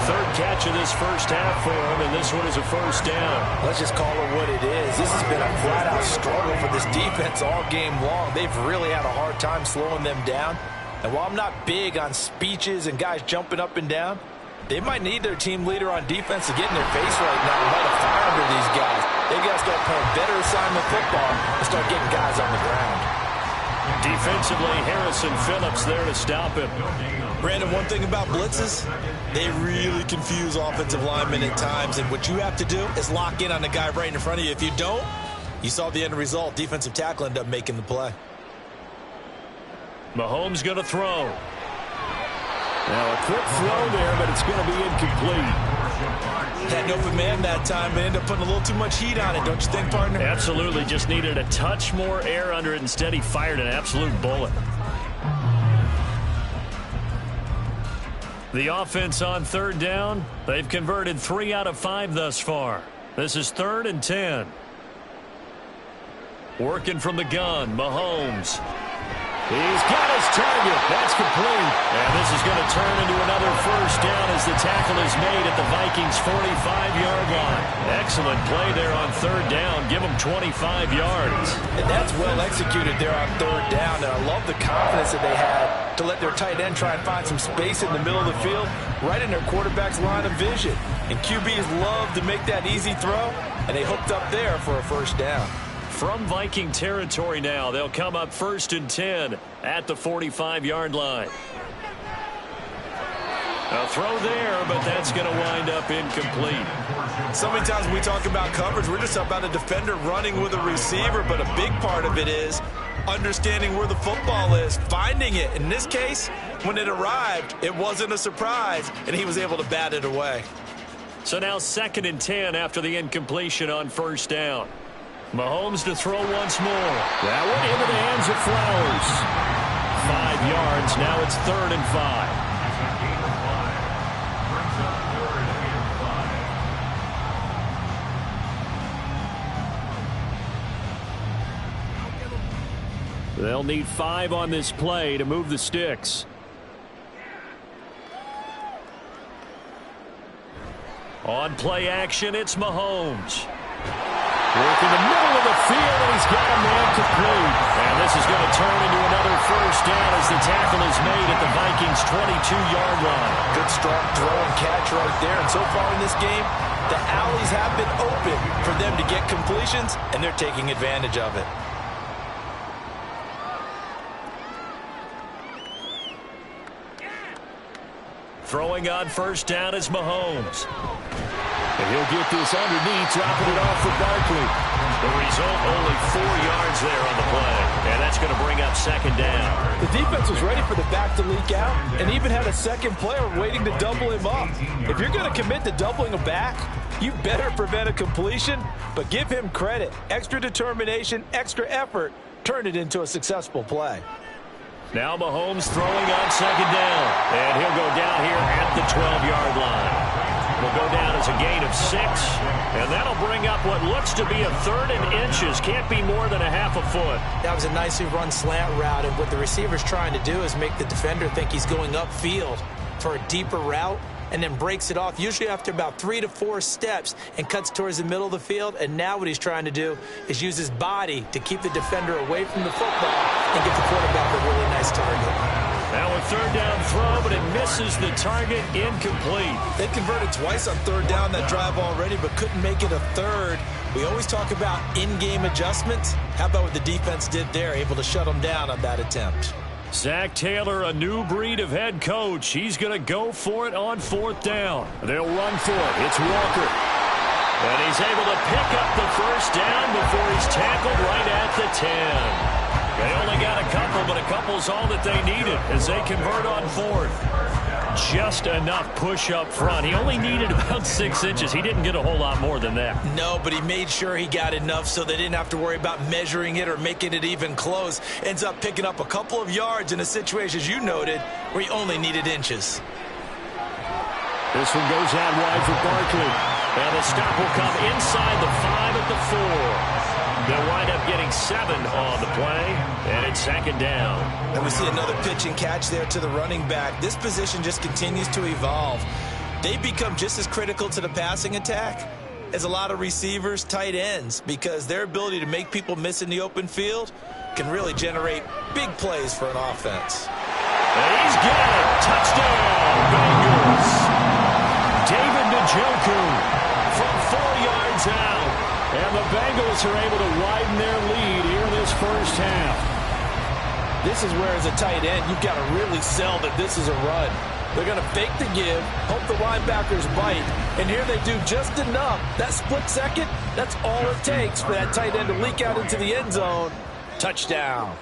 3rd catch of this first half for him, and this one is a first down. Let's just call it what it is. This has been a flat-out struggle for this defense all game long. They've really had a hard time slowing them down. And while I'm not big on speeches and guys jumping up and down, they might need their team leader on defense to get in their face right now and light a fire under these guys. They've got to start playing better assignment football and start getting guys on the ground. Defensively, Harrison Phillips there to stop him. Brandon, one thing about blitzes, they really confuse offensive linemen at times, and what you have to do is lock in on the guy right in front of you. If you don't, you saw the end result. Defensive tackle ended up making the play. Mahomes going to throw. Now a quick throw there, but it's going to be incomplete. Had an open man that time, but ended up putting a little too much heat on it, don't you think, partner? Absolutely. Just needed a touch more air under it. Instead, he fired an absolute bullet. The offense on third down, they've converted 3 out of 5 thus far. This is 3rd and 10. Working from the gun, Mahomes. He's got his target. That's complete. And this is going to turn into another first down as the tackle is made at the Vikings' 45-yard line. Excellent play there on third down. Give them 25 yards. And that's well executed there on third down. And I love the confidence that they had to let their tight end try and find some space in the middle of the field, right in their quarterback's line of vision. And QBs love to make that easy throw, and they hooked up there for a first down. From Viking territory now, they'll come up 1st and 10 at the 45-yard line. A throw there, but that's going to wind up incomplete. So many times when we talk about coverage, we're just about a defender running with a receiver, but a big part of it is understanding where the football is, finding it. In this case, when it arrived, it wasn't a surprise, and he was able to bat it away. So now 2nd and 10 after the incompletion on first down. Mahomes to throw once more. That one into the hands of Flowers. 5 yards. Now it's 3rd and 5. They'll need 5 on this play to move the sticks. On play action, it's Mahomes. Working the middle of the field, and he's got a man complete. And this is going to turn into another first down as the tackle is made at the Vikings' 22-yard line. Good strong throw and catch right there. And so far in this game, the alleys have been open for them to get completions, and they're taking advantage of it. Throwing on first down is Mahomes. And he'll get this underneath, dropping it off for Barkley. The result, only 4 yards there on the play. And that's going to bring up 2nd down. The defense was ready for the back to leak out and even had a second player waiting to double him up. If you're going to commit to doubling a back, you better prevent a completion, but give him credit. Extra determination, extra effort turned it into a successful play. Now Mahomes throwing on 2nd down. And he'll go down here at the 12-yard line. Will go down as a gain of 6. And that'll bring up what looks to be a 3rd and inches. Can't be more than a half a foot. That was a nicely run slant route. And what the receiver's trying to do is make the defender think he's going upfield for a deeper route, and then breaks it off, usually after about 3 to 4 steps, and cuts towards the middle of the field. And now what he's trying to do is use his body to keep the defender away from the football and get the quarterback a really nice target. Now a 3rd down throw, but it misses the target, incomplete. They converted twice on 3rd down that drive already, but couldn't make it a 3rd. We always talk about in-game adjustments. How about what the defense did there, able to shut them down on that attempt? Zach Taylor, a new breed of head coach. He's going to go for it on 4th down. They'll run for it. It's Walker. And he's able to pick up the first down before he's tackled right at the 10. They only got a couple, but a couple's all that they needed as they convert on 4th. Just enough push up front. He only needed about 6 inches. He didn't get a whole lot more than that. No, but he made sure he got enough so they didn't have to worry about measuring it or making it even close. Ends up picking up a couple of yards in a situation, as you noted, where he only needed inches. This one goes out wide for Barkley. And the stop will come inside the 5 at the 4. They'll wind up getting 7 on the play, and it's 2nd down. And we see another pitch and catch there to the running back. This position just continues to evolve. They become just as critical to the passing attack as a lot of receivers, tight ends, because their ability to make people miss in the open field can really generate big plays for an offense. And he's got it. Touchdown, Bengals. David Njoku from 4 yards out. And the Bengals are able to widen their lead here in this first half. This is where, as a tight end, you've got to really sell that this is a run. They're going to fake the give, hope the linebackers bite, and here they do just enough. That split second, that's all it takes for that tight end to leak out into the end zone. Touchdown.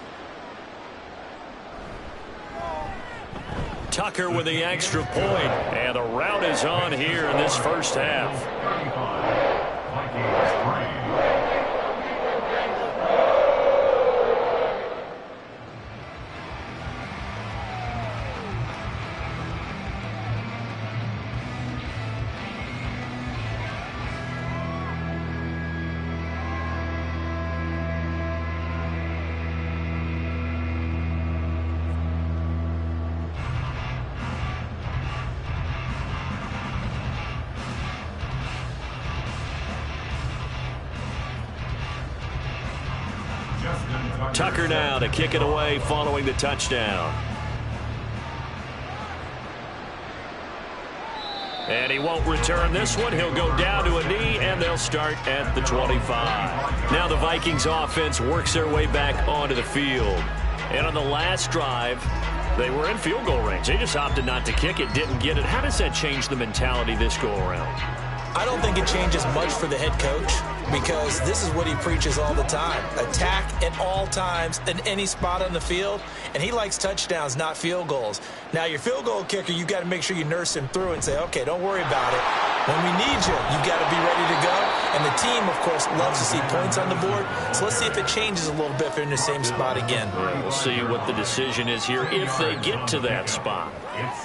Tucker with the extra point, and the route is on here in this first half. Tucker now to kick it away following the touchdown. And he won't return this one. He'll go down to a knee, and they'll start at the 25. Now the Vikings offense works their way back onto the field. And on the last drive, they were in field goal range. They just opted not to kick it, didn't get it. How does that change the mentality this go around? I don't think it changes much for the head coach because this is what he preaches all the time. Attack at all times in any spot on the field, and he likes touchdowns, not field goals. Now, your field goal kicker, you've got to make sure you nurse him through and say, okay, don't worry about it. When we need you, you've got to be ready to go. And the team, of course, loves to see points on the board. So let's see if it changes a little bit if they're in the same spot again. We'll see what the decision is here if they get to that spot.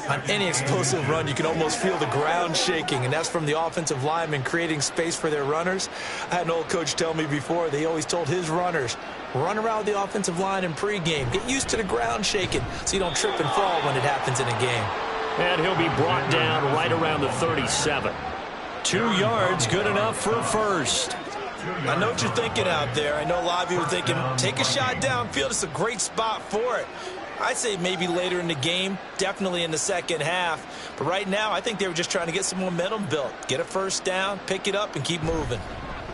On any explosive run, you can almost feel the ground shaking, and that's from the offensive linemen creating space for their runners. I had an old coach tell me before, they always told his runners, run around the offensive line in pregame. Get used to the ground shaking so you don't trip and fall when it happens in a game. And he'll be brought down right around the 37. 2 yards, good enough for a first. I know what you're thinking out there. I know a lot of you are thinking, take a shot downfield. It's a great spot for it. I'd say maybe later in the game, definitely in the second half. But right now, I think they were just trying to get some momentum built. Get a first down, pick it up, and keep moving.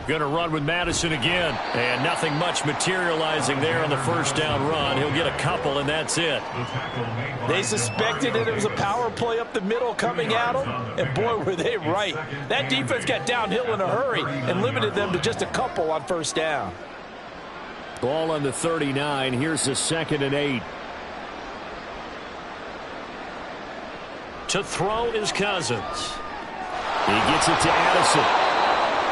Going to run with Madison again. And nothing much materializing there on the first down run. He'll get a couple, and that's it. They suspected that it was a power play up the middle coming at them, and boy, were they right. That defense got downhill in a hurry and limited them to just a couple on first down. Ball on the 39. Here's the 2nd and 8. To throw is Cousins. He gets it to Addison.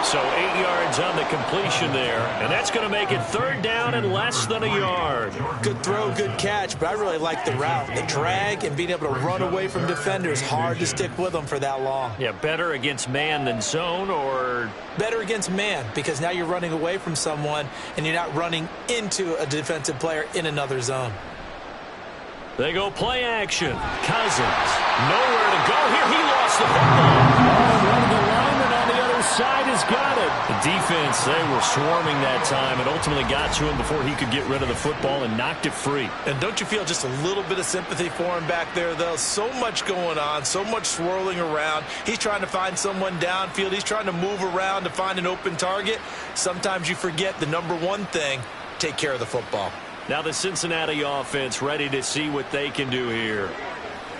So 8 yards on the completion there, and that's going to make it 3rd down and less than a yard. Good throw, good catch, but I really like the route. The drag and being able to run away from defenders, hard to stick with them for that long. Yeah, better against man than zone, or? Better against man, because now you're running away from someone and you're not running into a defensive player in another zone. They go play action. Cousins, nowhere to go here. He lost the football. One of the linemen on the other side has got it. The defense, they were swarming that time and ultimately got to him before he could get rid of the football and knocked it free. And don't you feel just a little bit of sympathy for him back there, though? So much going on, so much swirling around. He's trying to find someone downfield. He's trying to move around to find an open target. Sometimes you forget the number one thing, take care of the football. Now the Cincinnati offense ready to see what they can do here.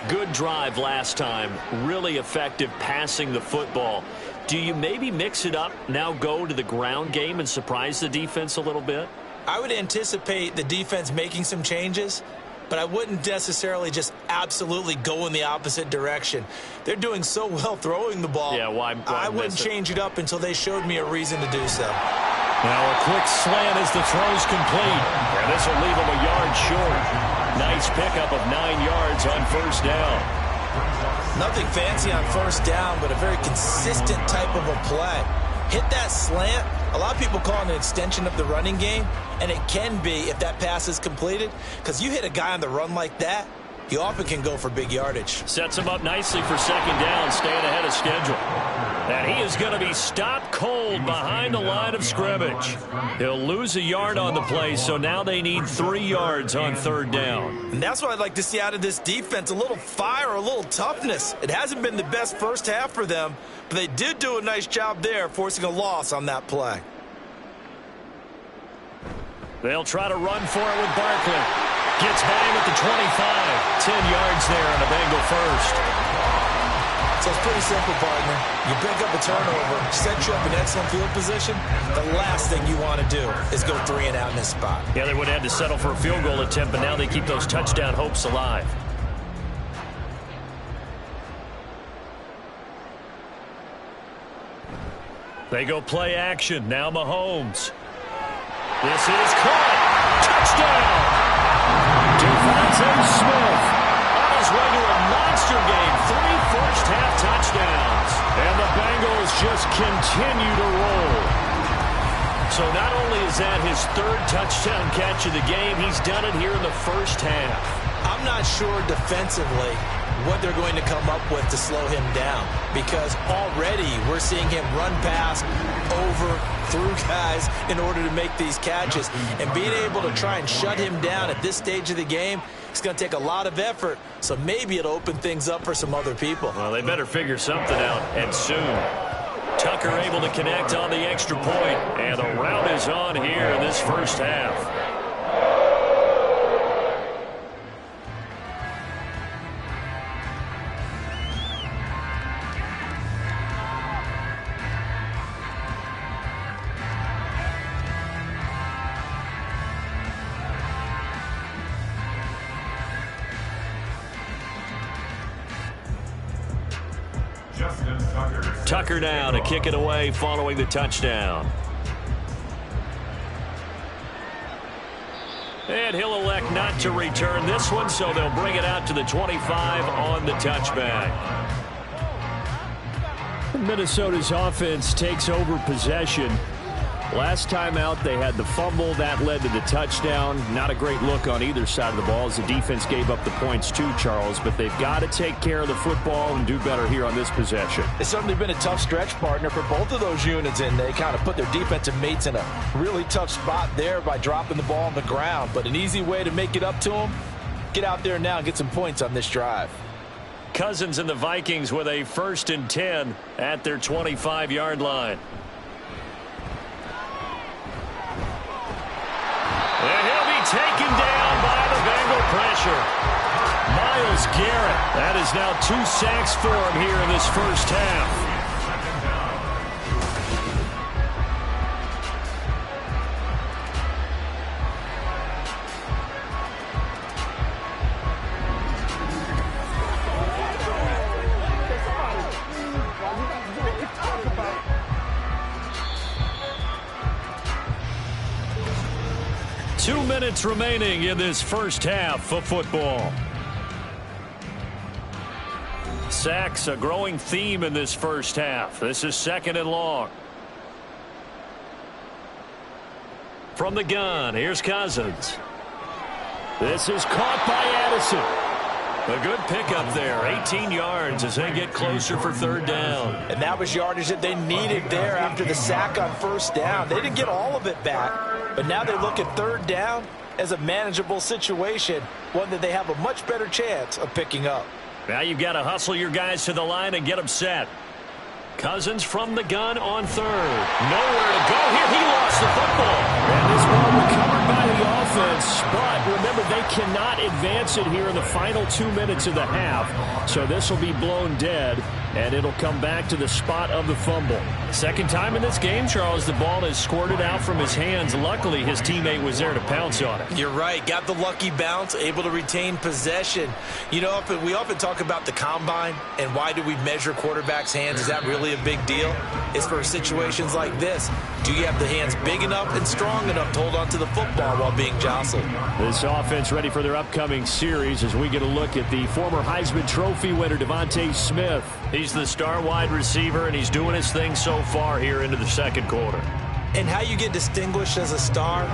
Good drive last time. Really effective passing the football. Do you maybe mix it up, now go to the ground game and surprise the defense a little bit? I would anticipate the defense making some changes, but I wouldn't necessarily just absolutely go in the opposite direction. They're doing so well throwing the ball. Yeah, why I wouldn't change it up until they showed me a reason to do so. Now a quick slant as the throw's complete. And this will leave him a yard short. Nice pickup of 9 yards on first down. Nothing fancy on first down, but a very consistent type of a play. Hit that slant. A lot of people call it an extension of the running game, and it can be if that pass is completed, because you hit a guy on the run like that, you often can go for big yardage. Sets him up nicely for second down, staying ahead of schedule. And he is going to be stopped cold behind the line of scrimmage. He'll lose a yard on the play, so now they need 3 yards on third down. And that's what I'd like to see out of this defense, a little fire, a little toughness. It hasn't been the best first half for them, but they did do a nice job there, forcing a loss on that play. They'll try to run for it with Barkley. Gets by him at the 25. 10 yards there on a Bengal first. So it's pretty simple, partner. You pick up a turnover, set you up in excellent field position. The last thing you want to do is go 3 and out in this spot. Yeah, they would have had to settle for a field goal attempt, but now they keep those touchdown hopes alive. They go play action. Now Mahomes. This is caught. Touchdown. Devontae Smith on his way to a monster game. 3 first-half touchdowns. And the Bengals just continue to roll. So not only is that his 3rd touchdown catch of the game, he's done it here in the first half. I'm not sure defensively what they're going to come up with to slow him down, because already we're seeing him run past, over, through guys in order to make these catches. And being able to try and shut him down at this stage of the game, it's going to take a lot of effort, so maybe it'll open things up for some other people. Well, they better figure something out, and soon. Tucker able to connect on the extra point, and the rout is on here in this first half. Tucker now to kick it away following the touchdown. And he'll elect not to return this one, so they'll bring it out to the 25 on the touchback. Minnesota's offense takes over possession. Last time out, they had the fumble. That led to the touchdown. Not a great look on either side of the ball as the defense gave up the points too, Charles. But they've got to take care of the football and do better here on this possession. It's certainly been a tough stretch, partner, for both of those units, and they kind of put their defensive mates in a really tough spot there by dropping the ball on the ground. But an easy way to make it up to them, get out there now and get some points on this drive. Cousins and the Vikings with a 1st and 10 at their 25-yard line. And he'll be taken down by the Bengal pressure. Myles Garrett. That is now 2 sacks for him here in this first half. 2 minutes remaining in this first half of football. Sacks, a growing theme in this first half. This is 2nd and long. From the gun, here's Cousins. This is caught by Addison. A good pickup there, 18 yards as they get closer for 3rd down. And that was yardage that they needed there after the sack on 1st down. They didn't get all of it back, but now they look at 3rd down as a manageable situation, one that they have a much better chance of picking up. Now you've got to hustle your guys to the line and get them set. Cousins from the gun on 3rd. Nowhere to go here. He lost the football. And this ball recovered by the offense. But remember, they cannot advance it here in the final 2 minutes of the half. So this will be blown dead, and it'll come back to the spot of the fumble. Second time in this game, Charles, the ball is squirted out from his hands. Luckily, his teammate was there to pounce on it. You're right. Got the lucky bounce, able to retain possession. You know, we often talk about the combine and why do we measure quarterbacks' hands. Is that really a big deal? It's for situations like this. Do you have the hands big enough and strong enough to hold on to the football while being jostled? This offense ready for their upcoming series as we get a look at the former Heisman Trophy winner, Devontae Smith. He's the star wide receiver, and he's doing his thing so far here into the 2nd quarter. And how you get distinguished as a star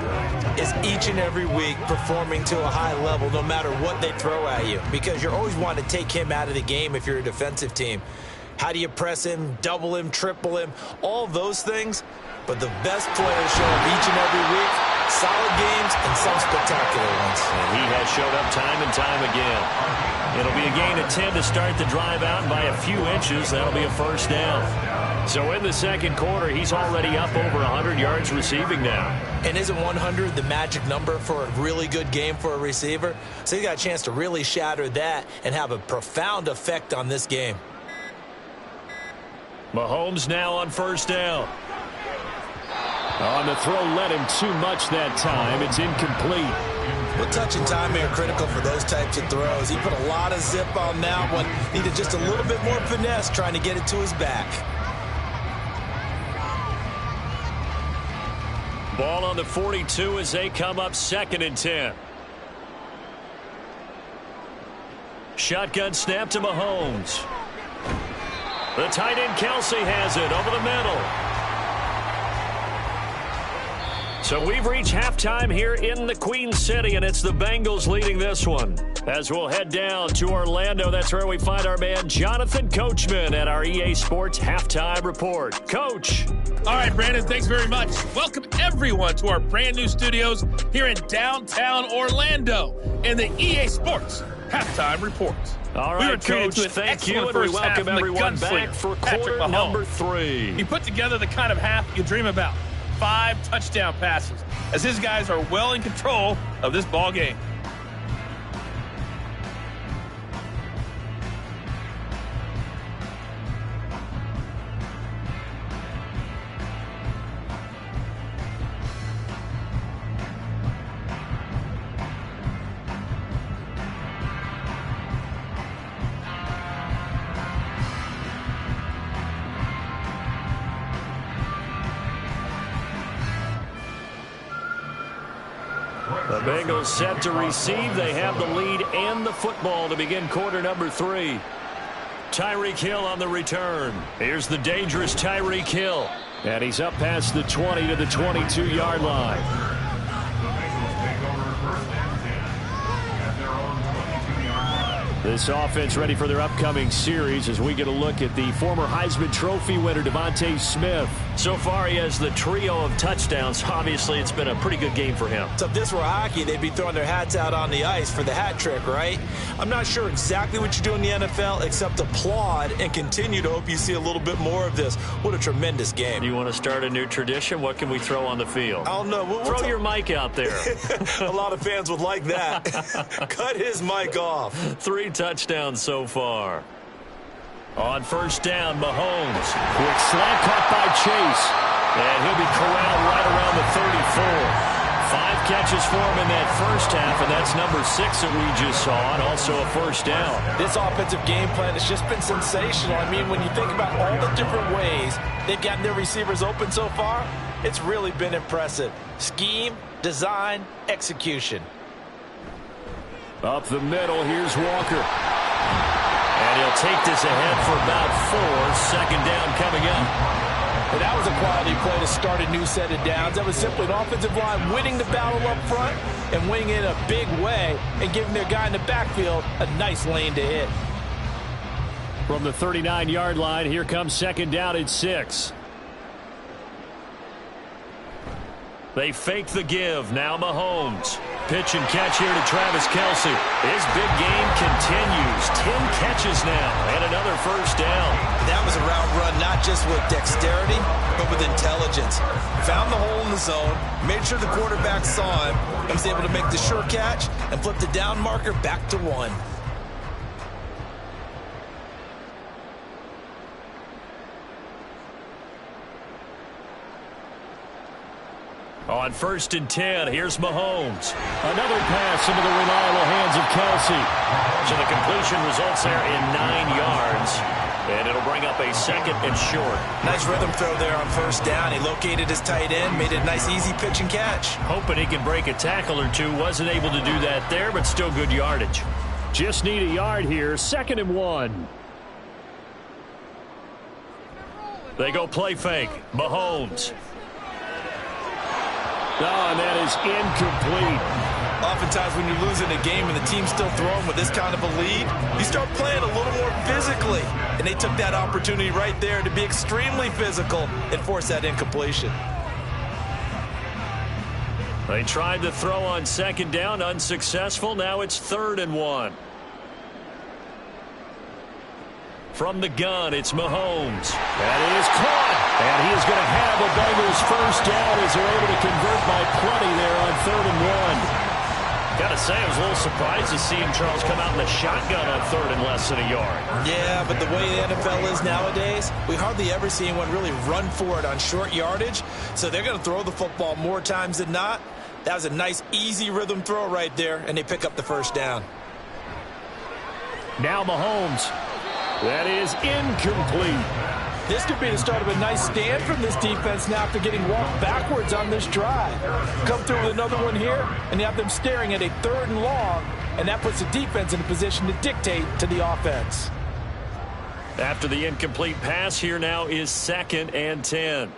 is each and every week performing to a high level no matter what they throw at you, because you're always wanting to take him out of the game if you're a defensive team. How do you press him, double him, triple him, all those things? But the best players show up each and every week, solid games and some spectacular ones. And he has showed up time and time again. It'll be a gain of 10 to start the drive out, and by a few inches, that'll be a 1st down. So in the 2nd quarter, he's already up over 100 yards receiving now. And isn't 100 the magic number for a really good game for a receiver? So he's got a chance to really shatter that and have a profound effect on this game. Mahomes now on 1st down. On the throw, led him too much that time. It's incomplete. Well, touch and timing are critical for those types of throws. He put a lot of zip on that one. Needed just a little bit more finesse trying to get it to his back. Ball on the 42 as they come up 2nd and 10. Shotgun snap to Mahomes. The tight end Kelsey has it over the middle. So we've reached halftime here in the Queen City, and it's the Bengals leading this one. As we'll head down to Orlando, that's where we find our man Jonathan Coachman at our EA Sports Halftime Report. Coach. All right, Brandon, thanks very much. Welcome, everyone, to our brand new studios here in downtown Orlando in the EA Sports Halftime Report. All right, Coach, thank you, and we welcome everyone back for quarter number 3. He put together the kind of half you dream about. 5 touchdown passes, as his guys are well in control of this ball game. The Bengals set to receive. They have the lead and the football to begin quarter number 3. Tyreek Hill on the return. Here's the dangerous Tyreek Hill. And he's up past the 20 to the 22-yard line. This offense ready for their upcoming series as we get a look at the former Heisman Trophy winner, Devontae Smith. So far, he has the trio of touchdowns. Obviously, it's been a pretty good game for him. So if this were hockey, they'd be throwing their hats out on the ice for the hat trick, right? I'm not sure exactly what you do in the NFL except applaud and continue to hope you see a little bit more of this. What a tremendous game. You want to start a new tradition? What can we throw on the field? I don't know. Throw your mic out there. A lot of fans would like that. Cut his mic off. 3 touchdowns so far. On first down, Mahomes. Quick slant caught by Chase. And he'll be corralled right around the 34. 5 catches for him in that first half, and that's number 6 that we just saw, and also a first down. This offensive game plan has just been sensational. I mean, when you think about all the different ways they've gotten their receivers open so far, it's really been impressive. Scheme, design, execution. Up the middle, here's Walker. And he'll take this ahead for about 4. Second down coming up. And that was a quality play to start a new set of downs. That was simply an offensive line winning the battle up front and winning it in a big way and giving their guy in the backfield a nice lane to hit. From the 39-yard line, here comes second down at 6. They fake the give. Now Mahomes. Pitch and catch here to Travis Kelce. His big game continues. 10 catches now and another first down. That was a route run not just with dexterity, but with intelligence. Found the hole in the zone, made sure the quarterback saw him, and was able to make the sure catch and flip the down marker back to 1. On first and 10, here's Mahomes. Another pass into the reliable hands of Kelce. So the completion results there in 9 yards. And it'll bring up a second and short. Nice rhythm throw there on first down. He located his tight end, made it a nice easy pitch and catch. Hoping he can break a tackle or two. Wasn't able to do that there, but still good yardage. Just need a yard here. Second and 1. They go play fake. Mahomes. Oh, and that is incomplete. Oftentimes when you're losing a game and the team's still throwing with this kind of a lead, you start playing a little more physically. And they took that opportunity right there to be extremely physical and force that incompletion. They tried to throw on second down, unsuccessful. Now it's 3rd and 1. From the gun, it's Mahomes. That is caught. And he is going to have the Bengals first down as they're able to convert by plenty there on 3rd and 1. Got to say, I was a little surprised to see him, Charles, come out in the shotgun on 3rd and less than a yard. Yeah, but the way the NFL is nowadays, we hardly ever see anyone really run for it on short yardage. So they're going to throw the football more times than not. That was a nice, easy rhythm throw right there, and they pick up the first down. Now Mahomes. That is incomplete. This could be the start of a nice stand from this defense now after getting walked backwards on this drive. Come through with another one here, and you have them staring at a 3rd and long, and that puts the defense in a position to dictate to the offense. After the incomplete pass, here now is 2nd and 10.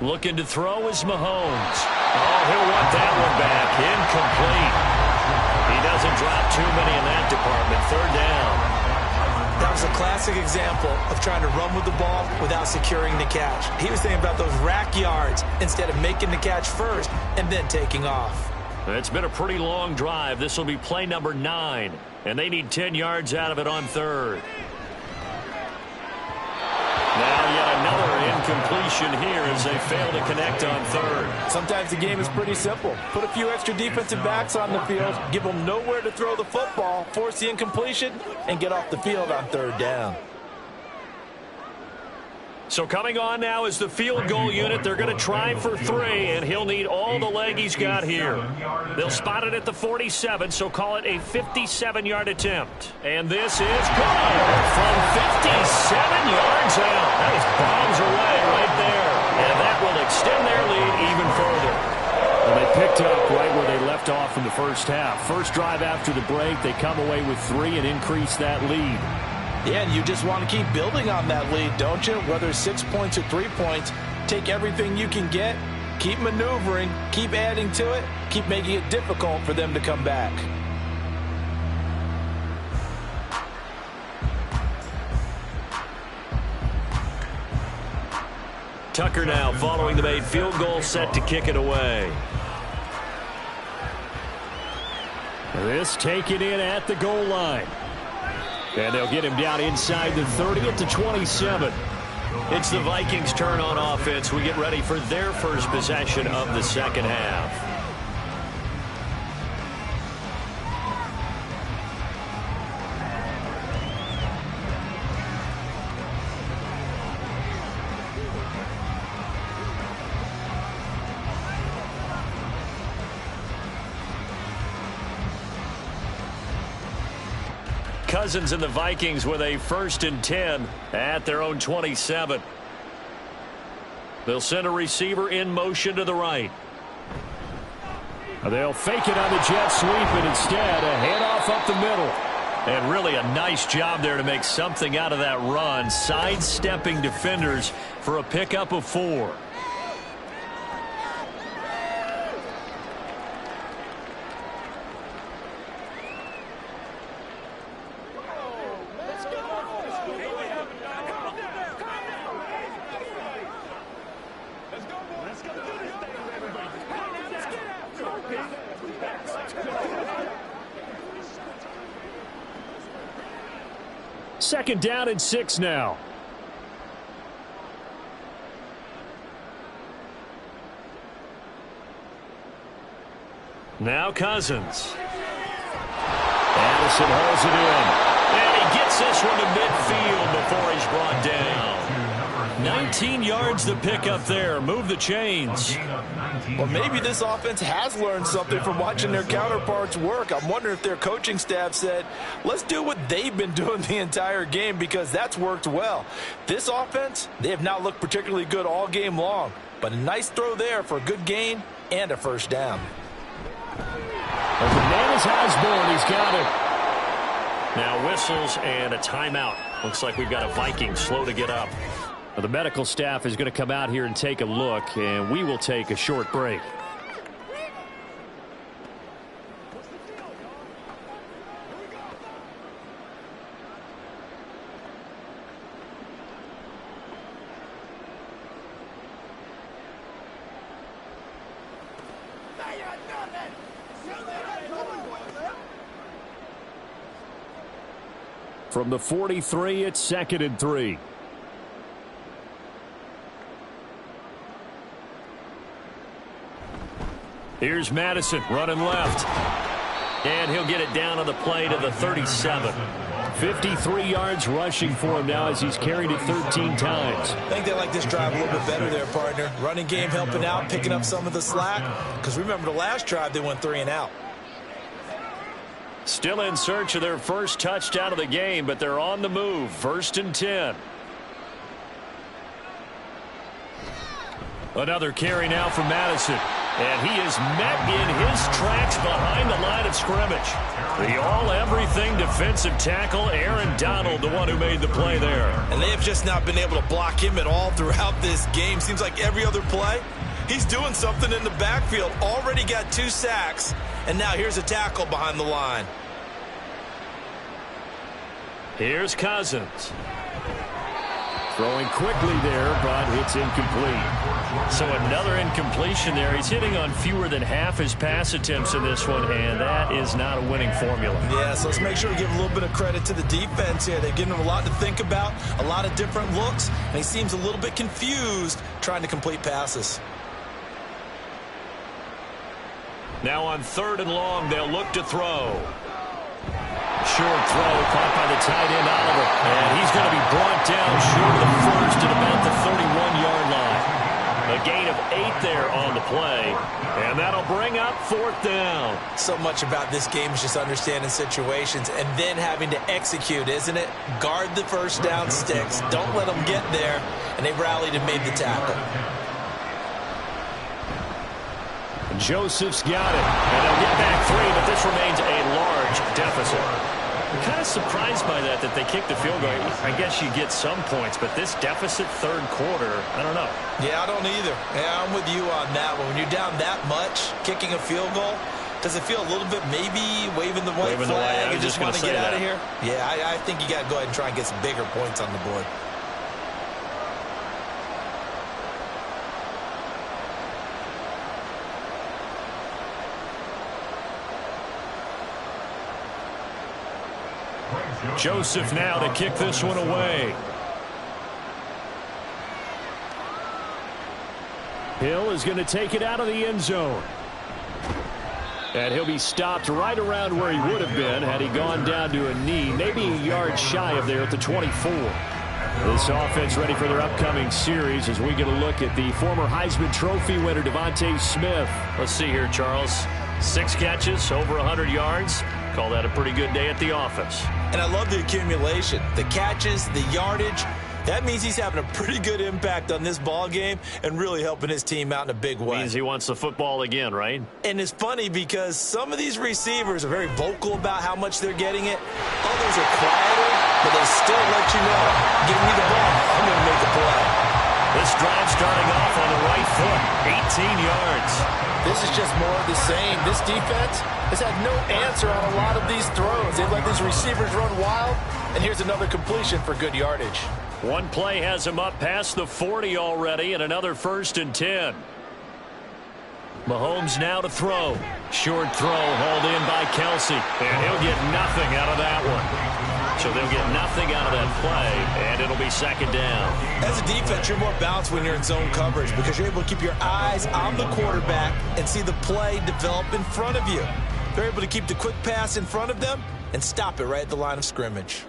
Looking to throw is Mahomes. Oh, he'll want that one back. Incomplete. He doesn't drop too many in that department. Third down. That was a classic example of trying to run with the ball without securing the catch. He was thinking about those rack yards instead of making the catch first and then taking off. It's been a pretty long drive. This will be play number 9, and they need 10 yards out of it on third. Now yet another incompletion here as they fail to connect on third. Sometimes the game is pretty simple. Put a few extra defensive backs on the field, give them nowhere to throw the football, force the incompletion, and get off the field on third down. So coming on now is the field goal unit. They're going to try for 3, and he'll need all the leg he's got here. They'll spot it at the 47, so call it a 57-yard attempt. And this is good from 57 yards out. That is bombs away right there. And that will extend their lead even further. And they picked up right where they left off in the first half. First drive after the break, they come away with 3 and increase that lead. Yeah, and you just want to keep building on that lead, don't you? Whether it's 6 points or 3 points, take everything you can get, keep maneuvering, keep adding to it, keep making it difficult for them to come back. Tucker now following the made field goal, set to kick it away. This taken in at the goal line. And they'll get him down inside the 30 at the 27. It's the Vikings' turn on offense. We get ready for their first possession of the second half. Cousins and the Vikings with a 1st and 10 at their own 27. They'll send a receiver in motion to the right. They'll fake it on the jet sweep, and instead a handoff up the middle. And really a nice job there to make something out of that run, sidestepping defenders for a pickup of 4. Second down and 6 now. Now Cousins. Addison holds it in. And he gets this one to midfield before he's brought down. 19 yards to pick up there. Move the chains. Well, maybe this offense has learned something from watching their counterparts work. I'm wondering if their coaching staff said, let's do what they've been doing the entire game, because that's worked well. This offense, they have not looked particularly good all game long, but a nice throw there for a good gain and a first down. Well, the man is Osborne. He's got it. Now whistles and a timeout. Looks like we've got a Viking slow to get up. The medical staff is going to come out here and take a look, and we will take a short break. From the 43, it's 2nd and 3. Here's Madison running left. And he'll get it down on the play to the 37. 53 yards rushing for him now as he's carried it 13 times. I think they like this drive a little bit better there, partner. Running game helping out, picking up some of the slack. Because remember the last drive, they went 3 and out. Still in search of their first touchdown of the game, but they're on the move. 1st and 10. Another carry now from Madison. And he is met in his tracks behind the line of scrimmage. The all-everything defensive tackle, Aaron Donald, the one who made the play there. And they have just not been able to block him at all throughout this game. Seems like every other play, he's doing something in the backfield. Already got 2 sacks, and now here's a tackle behind the line. Here's Cousins. Throwing quickly there, but it's incomplete. So another incompletion there. He's hitting on fewer than half his pass attempts in this one, and that is not a winning formula. Yeah, so let's make sure we give a little bit of credit to the defense here. They've given him a lot to think about, a lot of different looks, and he seems a little bit confused trying to complete passes. Now on 3rd and long, they'll look to throw. Short throw caught by the tight end Oliver, and he's going to be brought down short of the first at about the 31-yard line. A gain of 8 there on the play, and that'll bring up 4th down. So much about this game is just understanding situations and then having to execute, isn't it? Guard the first down sticks. Don't let them get there, and they rallied and made the tackle. Joseph's got it, and they'll get back 3, but this remains a large deficit. I'm kind of surprised by that they kicked the field goal. I guess you get some points, but this deficit 3rd quarter, I don't know. Yeah, I don't either. Yeah, I'm with you on that one. When you're down that much, kicking a field goal, does it feel a little bit maybe waving the white flag and just want to get out of here? Yeah, I think you got to go ahead and try and get some bigger points on the board. Joseph now to kick this one away. Hill is going to take it out of the end zone. And he'll be stopped right around where he would have been had he gone down to a knee, maybe a yard shy of there at the 24. This offense ready for their upcoming series as we get a look at the former Heisman Trophy winner, Devontae Smith. Let's see here, Charles. 6 catches, over 100 yards. Call that a pretty good day at the office. And I love the accumulation, the catches, the yardage. That means he's having a pretty good impact on this ball game and really helping his team out in a big way. Means he wants the football again, right? And it's funny because some of these receivers are very vocal about how much they're getting it. Others are quieter, but they still let you know, give me the ball, I'm going to make a play. This drive starting off on the right foot, 18 yards. This is just more of the same. This defense has had no answer on a lot of these throws. They've let these receivers run wild, and here's another completion for good yardage. One play has him up past the 40 already, and another 1st and 10. Mahomes now to throw. Short throw hauled in by Kelsey, and he'll get nothing out of that one. So they'll get nothing out of that play, and it'll be 2nd down. As a defense, you're more balanced when you're in zone coverage because you're able to keep your eyes on the quarterback and see the play develop in front of you. They're able to keep the quick pass in front of them and stop it right at the line of scrimmage.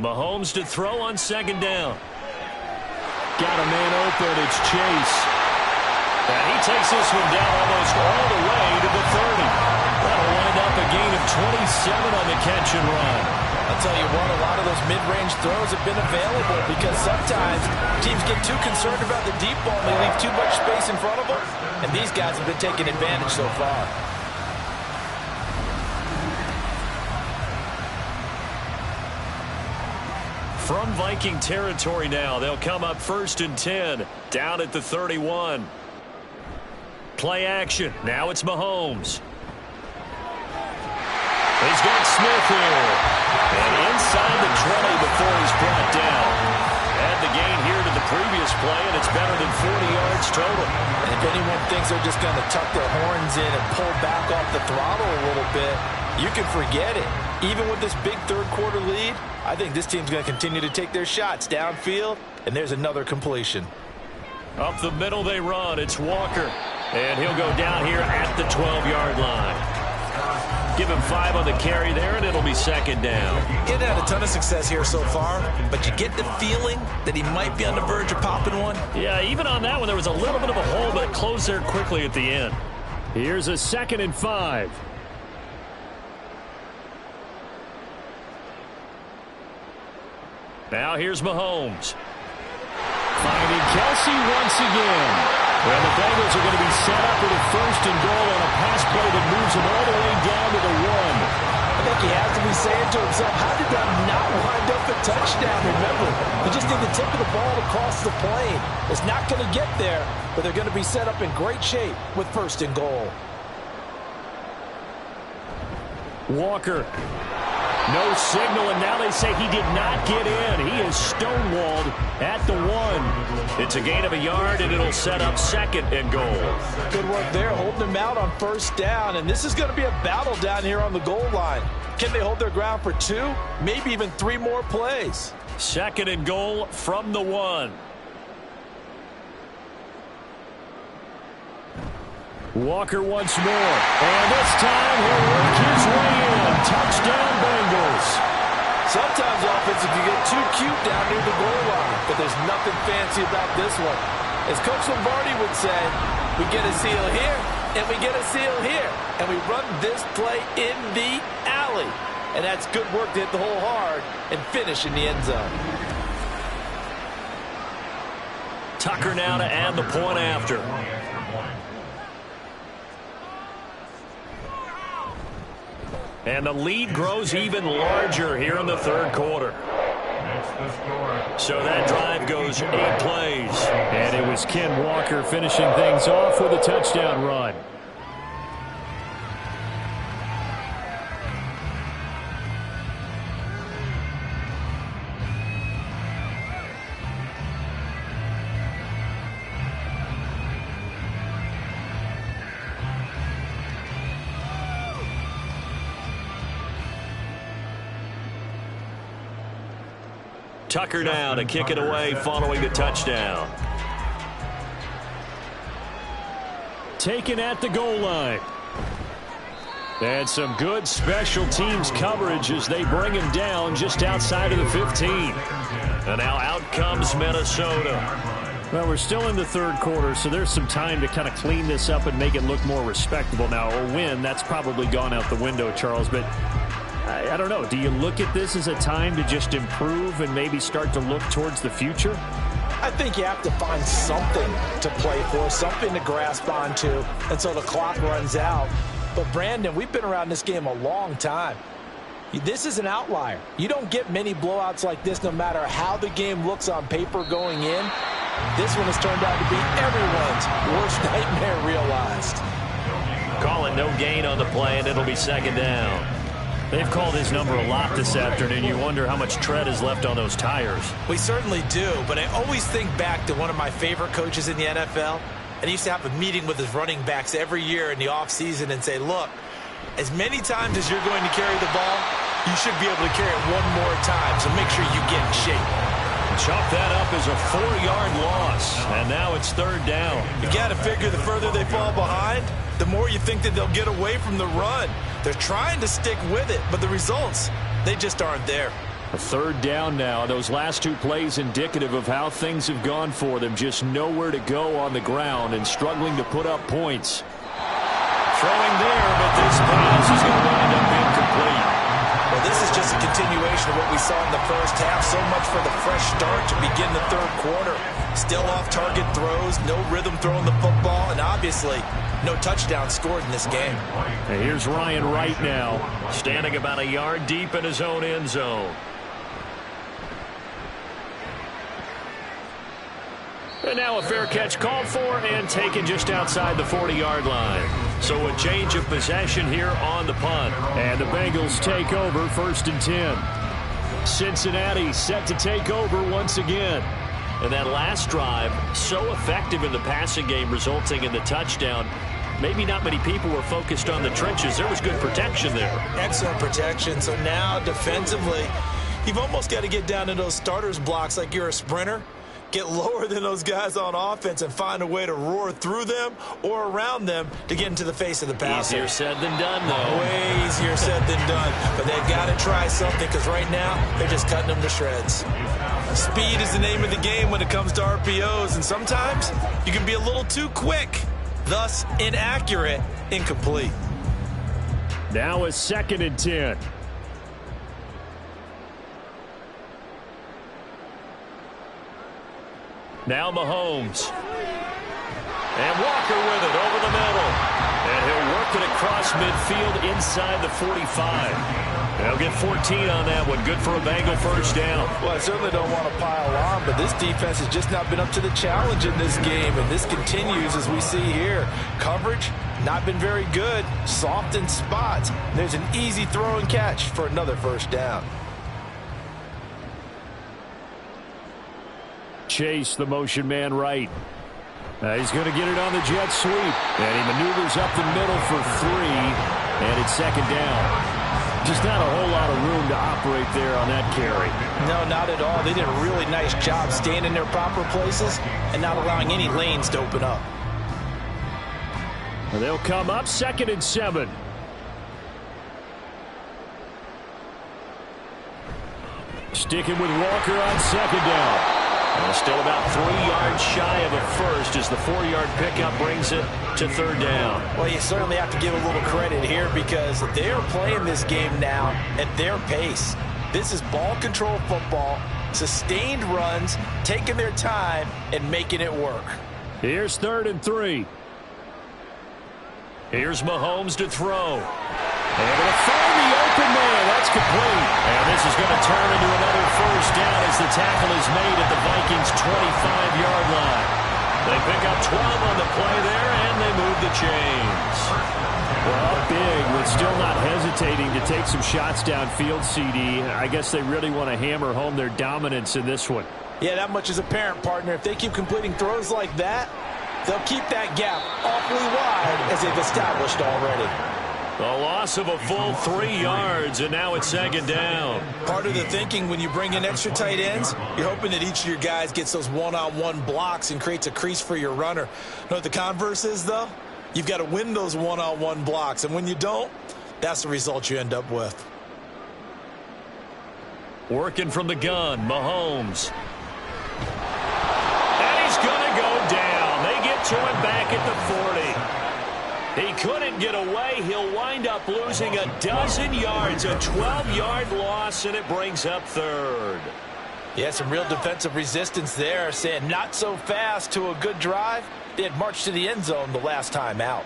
Mahomes to throw on 2nd down. Got a man open. It's Chase. And he takes this one down almost all the way to the 30. That'll wind up a gain of 27 on the catch and run. I'll tell you what, a lot of those mid-range throws have been available because sometimes teams get too concerned about the deep ball and they leave too much space in front of them. And these guys have been taking advantage so far. From Viking territory now, they'll come up 1st and 10, down at the 31. Play action. Now it's Mahomes. He's got Smith here. And inside the 20 before he's brought down. Add the gain here to the previous play, and it's better than 40 yards total. And if anyone thinks they're just going to tuck their horns in and pull back off the throttle a little bit, you can forget it. Even with this big 3rd quarter lead, I think this team's going to continue to take their shots downfield, and there's another completion. Up the middle they run. It's Walker. And he'll go down here at the 12-yard line. Give him 5 on the carry there, and it'll be 2nd down. He's had a ton of success here so far, but you get the feeling that he might be on the verge of popping one. Yeah, even on that one, there was a little bit of a hole, but it closed there quickly at the end. Here's a 2nd and 5. Now here's Mahomes. Finding Kelsey once again. And the Bengals are going to be set up with a 1st and goal on a pass play that moves them all the way down to the 1. I think he has to be saying to himself, how did that not wind up a touchdown? Remember, you just need the tip of the ball across the plane. It's not going to get there, but they're going to be set up in great shape with 1st and goal. Walker. No signal, and now they say he did not get in. He is stonewalled at the 1. It's a gain of a yard, and it'll set up 2nd and goal. Good work there, holding him out on 1st down, and this is going to be a battle down here on the goal line. Can they hold their ground for 2, maybe even 3 more plays? 2nd and goal from the 1. Walker once more, and this time he'll work his way in. Touchdown, Bengals. Sometimes offenses can get too cute down near the goal line, but there's nothing fancy about this one. As Coach Lombardi would say, we get a seal here, and we get a seal here, and we run this play in the alley. And that's good work to hit the hole hard and finish in the end zone. Tucker now to add the point after. And the lead grows even larger here in the 3rd quarter. So that drive goes 8 plays. And it was Ken Walker finishing things off with a touchdown run. Tucker now to kick it away following the touchdown. Taken at the goal line. And some good special teams coverage as they bring him down just outside of the 15. And now out comes Minnesota. Well, we're still in the 3rd quarter, so there's some time to kind of clean this up and make it look more respectable. Now, a win, that's probably gone out the window, Charles, but I don't know. Do you look at this as a time to just improve and maybe start to look towards the future? I think you have to find something to play for, something to grasp onto until the clock runs out. But, Brandon, we've been around this game a long time. This is an outlier. You don't get many blowouts like this no matter how the game looks on paper going in. This one has turned out to be everyone's worst nightmare realized. Calling no gain on the play, and it'll be 2nd down. They've called his number a lot this afternoon. You wonder how much tread is left on those tires. We certainly do, but I always think back to one of my favorite coaches in the NFL, and he used to have a meeting with his running backs every year in the offseason and say, look, as many times as you're going to carry the ball, you should be able to carry it one more time, so make sure you get in shape. Chop that up as a 4-yard loss, and now it's 3rd down. You got to figure the further they fall behind, the more you think that they'll get away from the run. They're trying to stick with it, but the results, they just aren't there. A 3rd down now. Those last 2 plays indicative of how things have gone for them. Just nowhere to go on the ground and struggling to put up points. Throwing there, but this pass is going to wind up incomplete. Well, this is just a continuation of what we saw in the first half. So much for the fresh start to begin the 3rd quarter. Still off-target throws, no rhythm throwing the football, and obviously no touchdown scored in this game. And here's Ryan Wright now, standing about a yard deep in his own end zone. And now a fair catch called for and taken just outside the 40-yard line. So a change of possession here on the punt. And the Bengals take over 1st and 10. Cincinnati set to take over once again. And that last drive, so effective in the passing game, resulting in the touchdown. Maybe not many people were focused on the trenches. There was good protection there. Excellent protection. So now defensively, you've almost got to get down to those starters blocks like you're a sprinter. Get lower than those guys on offense and find a way to roar through them or around them to get into the face of the passer. Easier said than done, though. Way easier said than done. But they've got to try something because right now they're just cutting them to shreds. Speed is the name of the game when it comes to RPOs, and sometimes you can be a little too quick, thus inaccurate, incomplete. Now a 2nd and 10. Now Mahomes. And Walker with it over the middle. And he'll work it across midfield inside the 45. They'll get 14 on that one. Good for a Bengal first down. Well, I certainly don't want to pile on, but this defense has just not been up to the challenge in this game, and this continues as we see here. Coverage, not been very good. Soft in spots. There's an easy throw and catch for another first down. Chase, the motion man right. He's going to get it on the jet sweep. And he maneuvers up the middle for 3. And it's second down. Just not a whole lot of room to operate there on that carry. No, not at all. They did a really nice job staying in their proper places and not allowing any lanes to open up. And they'll come up 2nd and 7. Sticking with Walker on 2nd down. And still about 3 yards shy of a first as the 4-yard pickup brings it to 3rd down. Well, you certainly have to give a little credit here because they are playing this game now at their pace. This is ball control football, sustained runs, taking their time and making it work. Here's 3rd and 3. Here's Mahomes to throw. Able to find the open man. That's complete. And this is going to turn into another first down as the tackle is made at the Vikings' 25-yard line. They pick up 12 on the play there, and they move the chains. Well, big, but still not hesitating to take some shots downfield, CD. I guess they really want to hammer home their dominance in this one. Yeah, that much is apparent, partner. If they keep completing throws like that, they'll keep that gap awfully wide as they've established already. A loss of a full 3 yards, and now it's 2nd down. Part of the thinking when you bring in extra tight ends, you're hoping that each of your guys gets those one-on-one blocks and creates a crease for your runner. You know what the converse is, though? You've got to win those one-on-one blocks, and when you don't, that's the result you end up with. Working from the gun, Mahomes. And he's going to go down. They get to him back at the 40. He couldn't get away. He'll wind up losing a dozen yards, a 12-yard loss, and it brings up 3rd. Yeah, some real defensive resistance there, saying not so fast to a good drive. They had marched to the end zone the last time out.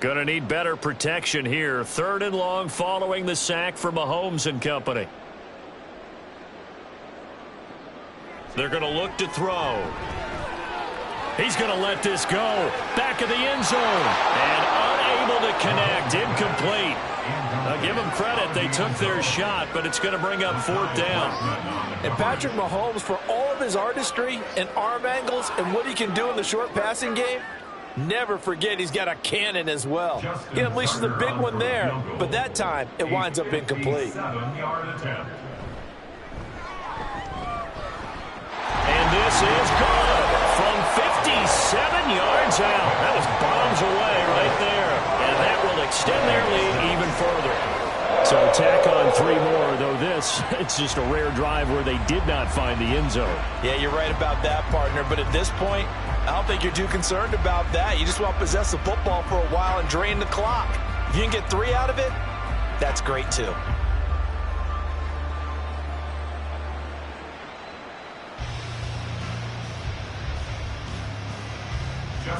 Gonna need better protection here. 3rd and long following the sack for Mahomes and company. They're going to look to throw. He's going to let this go. Back of the end zone. And unable to connect. Incomplete. I'll give them credit. They took their shot, but it's going to bring up 4th down. And Patrick Mahomes, for all of his artistry and arm angles and what he can do in the short passing game, never forget he's got a cannon as well. He unleashes a big one there, but that time it winds up incomplete. And this is good from 57 yards out. That was bombs away right there. And that will extend their lead even further. So tack on 3 more, though this, it's just a rare drive where they did not find the end zone. Yeah, you're right about that, partner. But at this point, I don't think you're too concerned about that. You just want to possess the football for a while and drain the clock. If you can get 3 out of it, that's great too.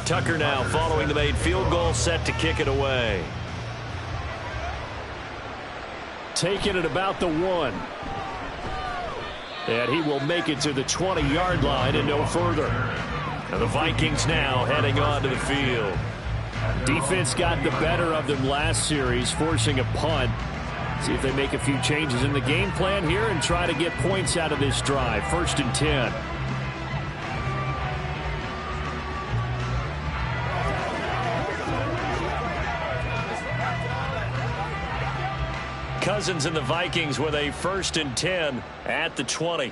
Tucker now following the made field goal, set to kick it away. Taking it about the 1. And he will make it to the 20-yard line and no further. And the Vikings now heading on to the field. Defense got the better of them last series, forcing a punt. See if they make a few changes in the game plan here and try to get points out of this drive. 1st and 10. Cousins and the Vikings with a 1st and 10 at the 20.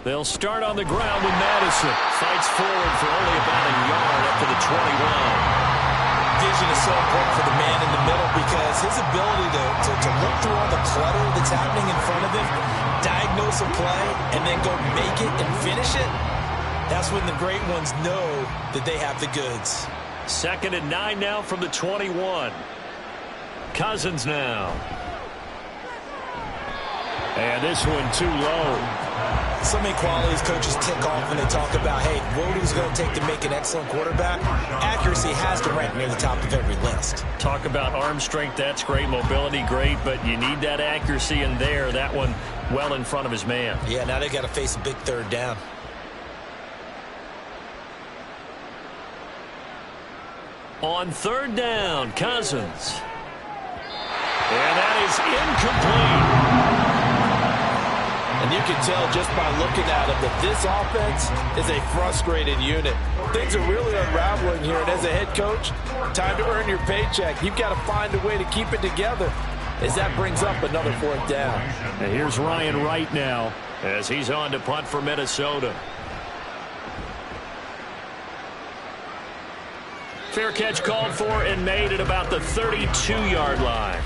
They'll start on the ground with Madison. Fights forward for only about a yard up to the 21. Vision is so important for the man in the middle because his ability to look through all the clutter that's happening in front of him, diagnose a play, and then go make it and finish it, That's when the great ones know that they have the goods. 2nd and 9 now from the 21. Cousins now. And this one too low. So many qualities coaches tick off when they talk about, hey, what is it going to take to make an excellent quarterback? Accuracy has to rank near the top of every list. Talk about arm strength, that's great. Mobility, great. But you need that accuracy in there. That one well in front of his man. Yeah, now they got to face a big 3rd down. On 3rd down, Cousins. And that is incomplete. And you can tell just by looking at him that this offense is a frustrated unit. Things are really unraveling here, and as a head coach, time to earn your paycheck. You've got to find a way to keep it together as that brings up another 4th down. And here's Ryan Wright now as he's on to punt for Minnesota. Fair catch called for and made at about the 32-yard line.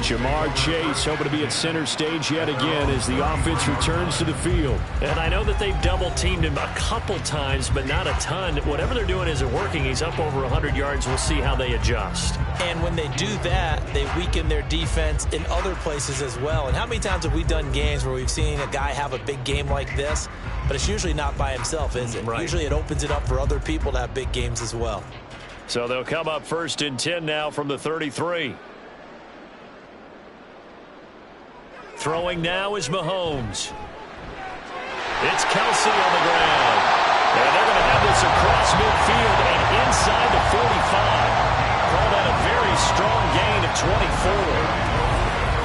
Jamar Chase hoping to be at center stage yet again as the offense returns to the field. And I know that they've double-teamed him a couple times, but not a ton. Whatever they're doing isn't working. He's up over 100 yards. We'll see how they adjust. And when they do that, they weaken their defense in other places as well. And how many times have we done games where we've seen a guy have a big game like this, but it's usually not by himself, is it? Right. Usually it opens it up for other people to have big games as well. So they'll come up 1st and 10 now from the 33. Throwing now is Mahomes. It's Kelsey on the ground. And they're going to have this across midfield and inside the 45. Call that a very strong gain of 24.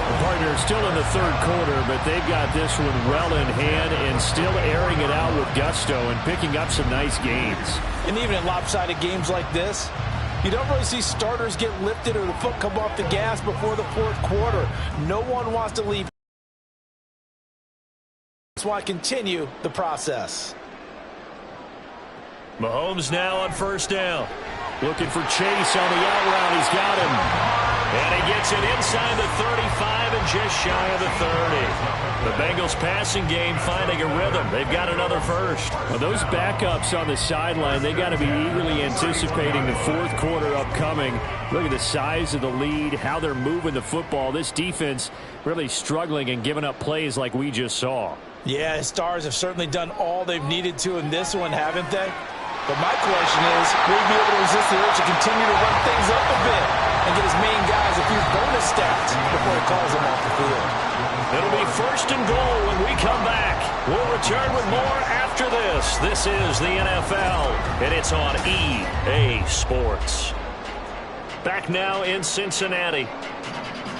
The partner still in the 3rd quarter, but they've got this one well in hand and still airing it out with gusto and picking up some nice gains. And even in lopsided games like this, you don't really see starters get lifted or the foot come off the gas before the 4th quarter. No one wants to leave. That's why I continue the process. Mahomes now on 1st down. Looking for Chase on the out route. He's got him. And he gets it inside the 35 and just shy of the 30. The Bengals passing game finding a rhythm. They've got another first. Well, those backups on the sideline, they got to be eagerly anticipating the 4th quarter upcoming. Look at the size of the lead, how they're moving the football. This defense really struggling and giving up plays like we just saw. Yeah, his Stars have certainly done all they've needed to in this one, haven't they? But my question is, will he be able to resist the urge to continue to run things up a bit and get his main guys a few bonus stats before he calls them off the field? It'll be 1st and goal when we come back. We'll return with more after this. This is the NFL, and it's on EA Sports. Back now in Cincinnati.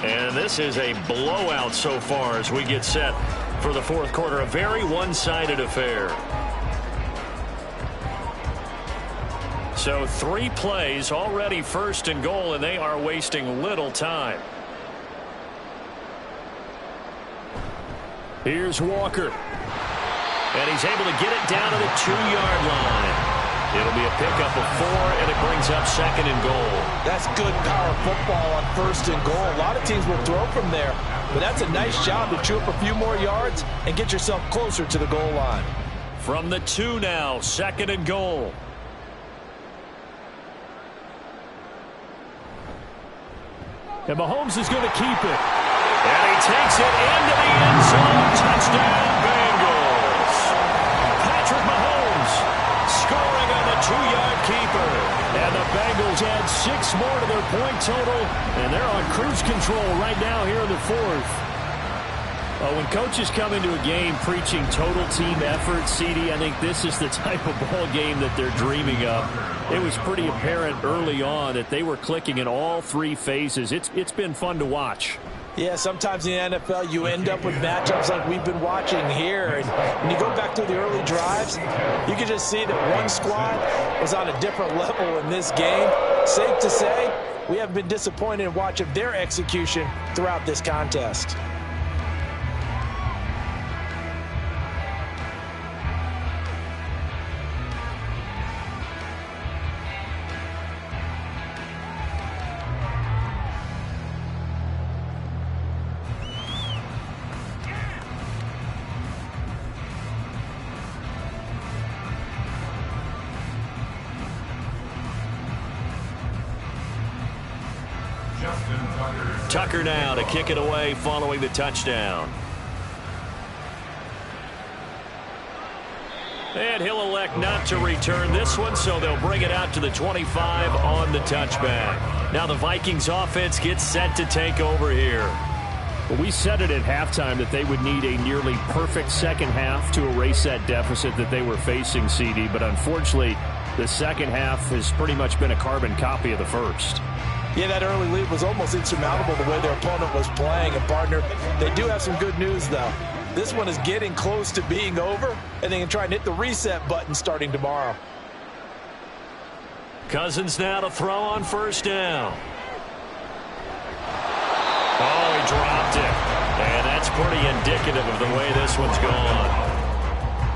And this is a blowout so far as we get set for the 4th quarter. A very one-sided affair. So 3 plays already 1st and goal, and they are wasting little time. Here's Walker. And he's able to get it down to the 2-yard line. It'll be a pickup of 4, and it brings up 2nd and goal. That's good power football on 1st and goal. A lot of teams will throw from there, but that's a nice job to chew up a few more yards and get yourself closer to the goal line. From the 2 now, 2nd and goal. And Mahomes is going to keep it. And he takes it into the end zone. Touchdown, Bengals. Patrick Mahomes scoring on the 2-yard keeper. And the Bengals add 6 more to their point total. And they're on cruise control right now here in the 4th. When coaches come into a game preaching total team effort, CD, I think this is the type of ball game that they're dreaming of. It was pretty apparent early on that they were clicking in all 3 phases. It's been fun to watch. Yeah, sometimes in the NFL you end up with matchups like we've been watching here. And when you go back to the early drives, you can just see that one squad was on a different level in this game. Safe to say, we haven't been disappointed in watching their execution throughout this contest. Tucker now to kick it away following the touchdown. And he'll elect not to return this one, so they'll bring it out to the 25 on the touchback. Now the Vikings offense gets set to take over here. Well, we said it at halftime that they would need a nearly perfect second half to erase that deficit that they were facing, CD. But unfortunately, the second half has pretty much been a carbon copy of the first. Yeah, that early lead was almost insurmountable the way their opponent was playing. And, partner, they do have some good news, though. This one is getting close to being over, and they can try and hit the reset button starting tomorrow. Cousins now to throw on first down. Oh, he dropped it. And that's pretty indicative of the way this one's gone.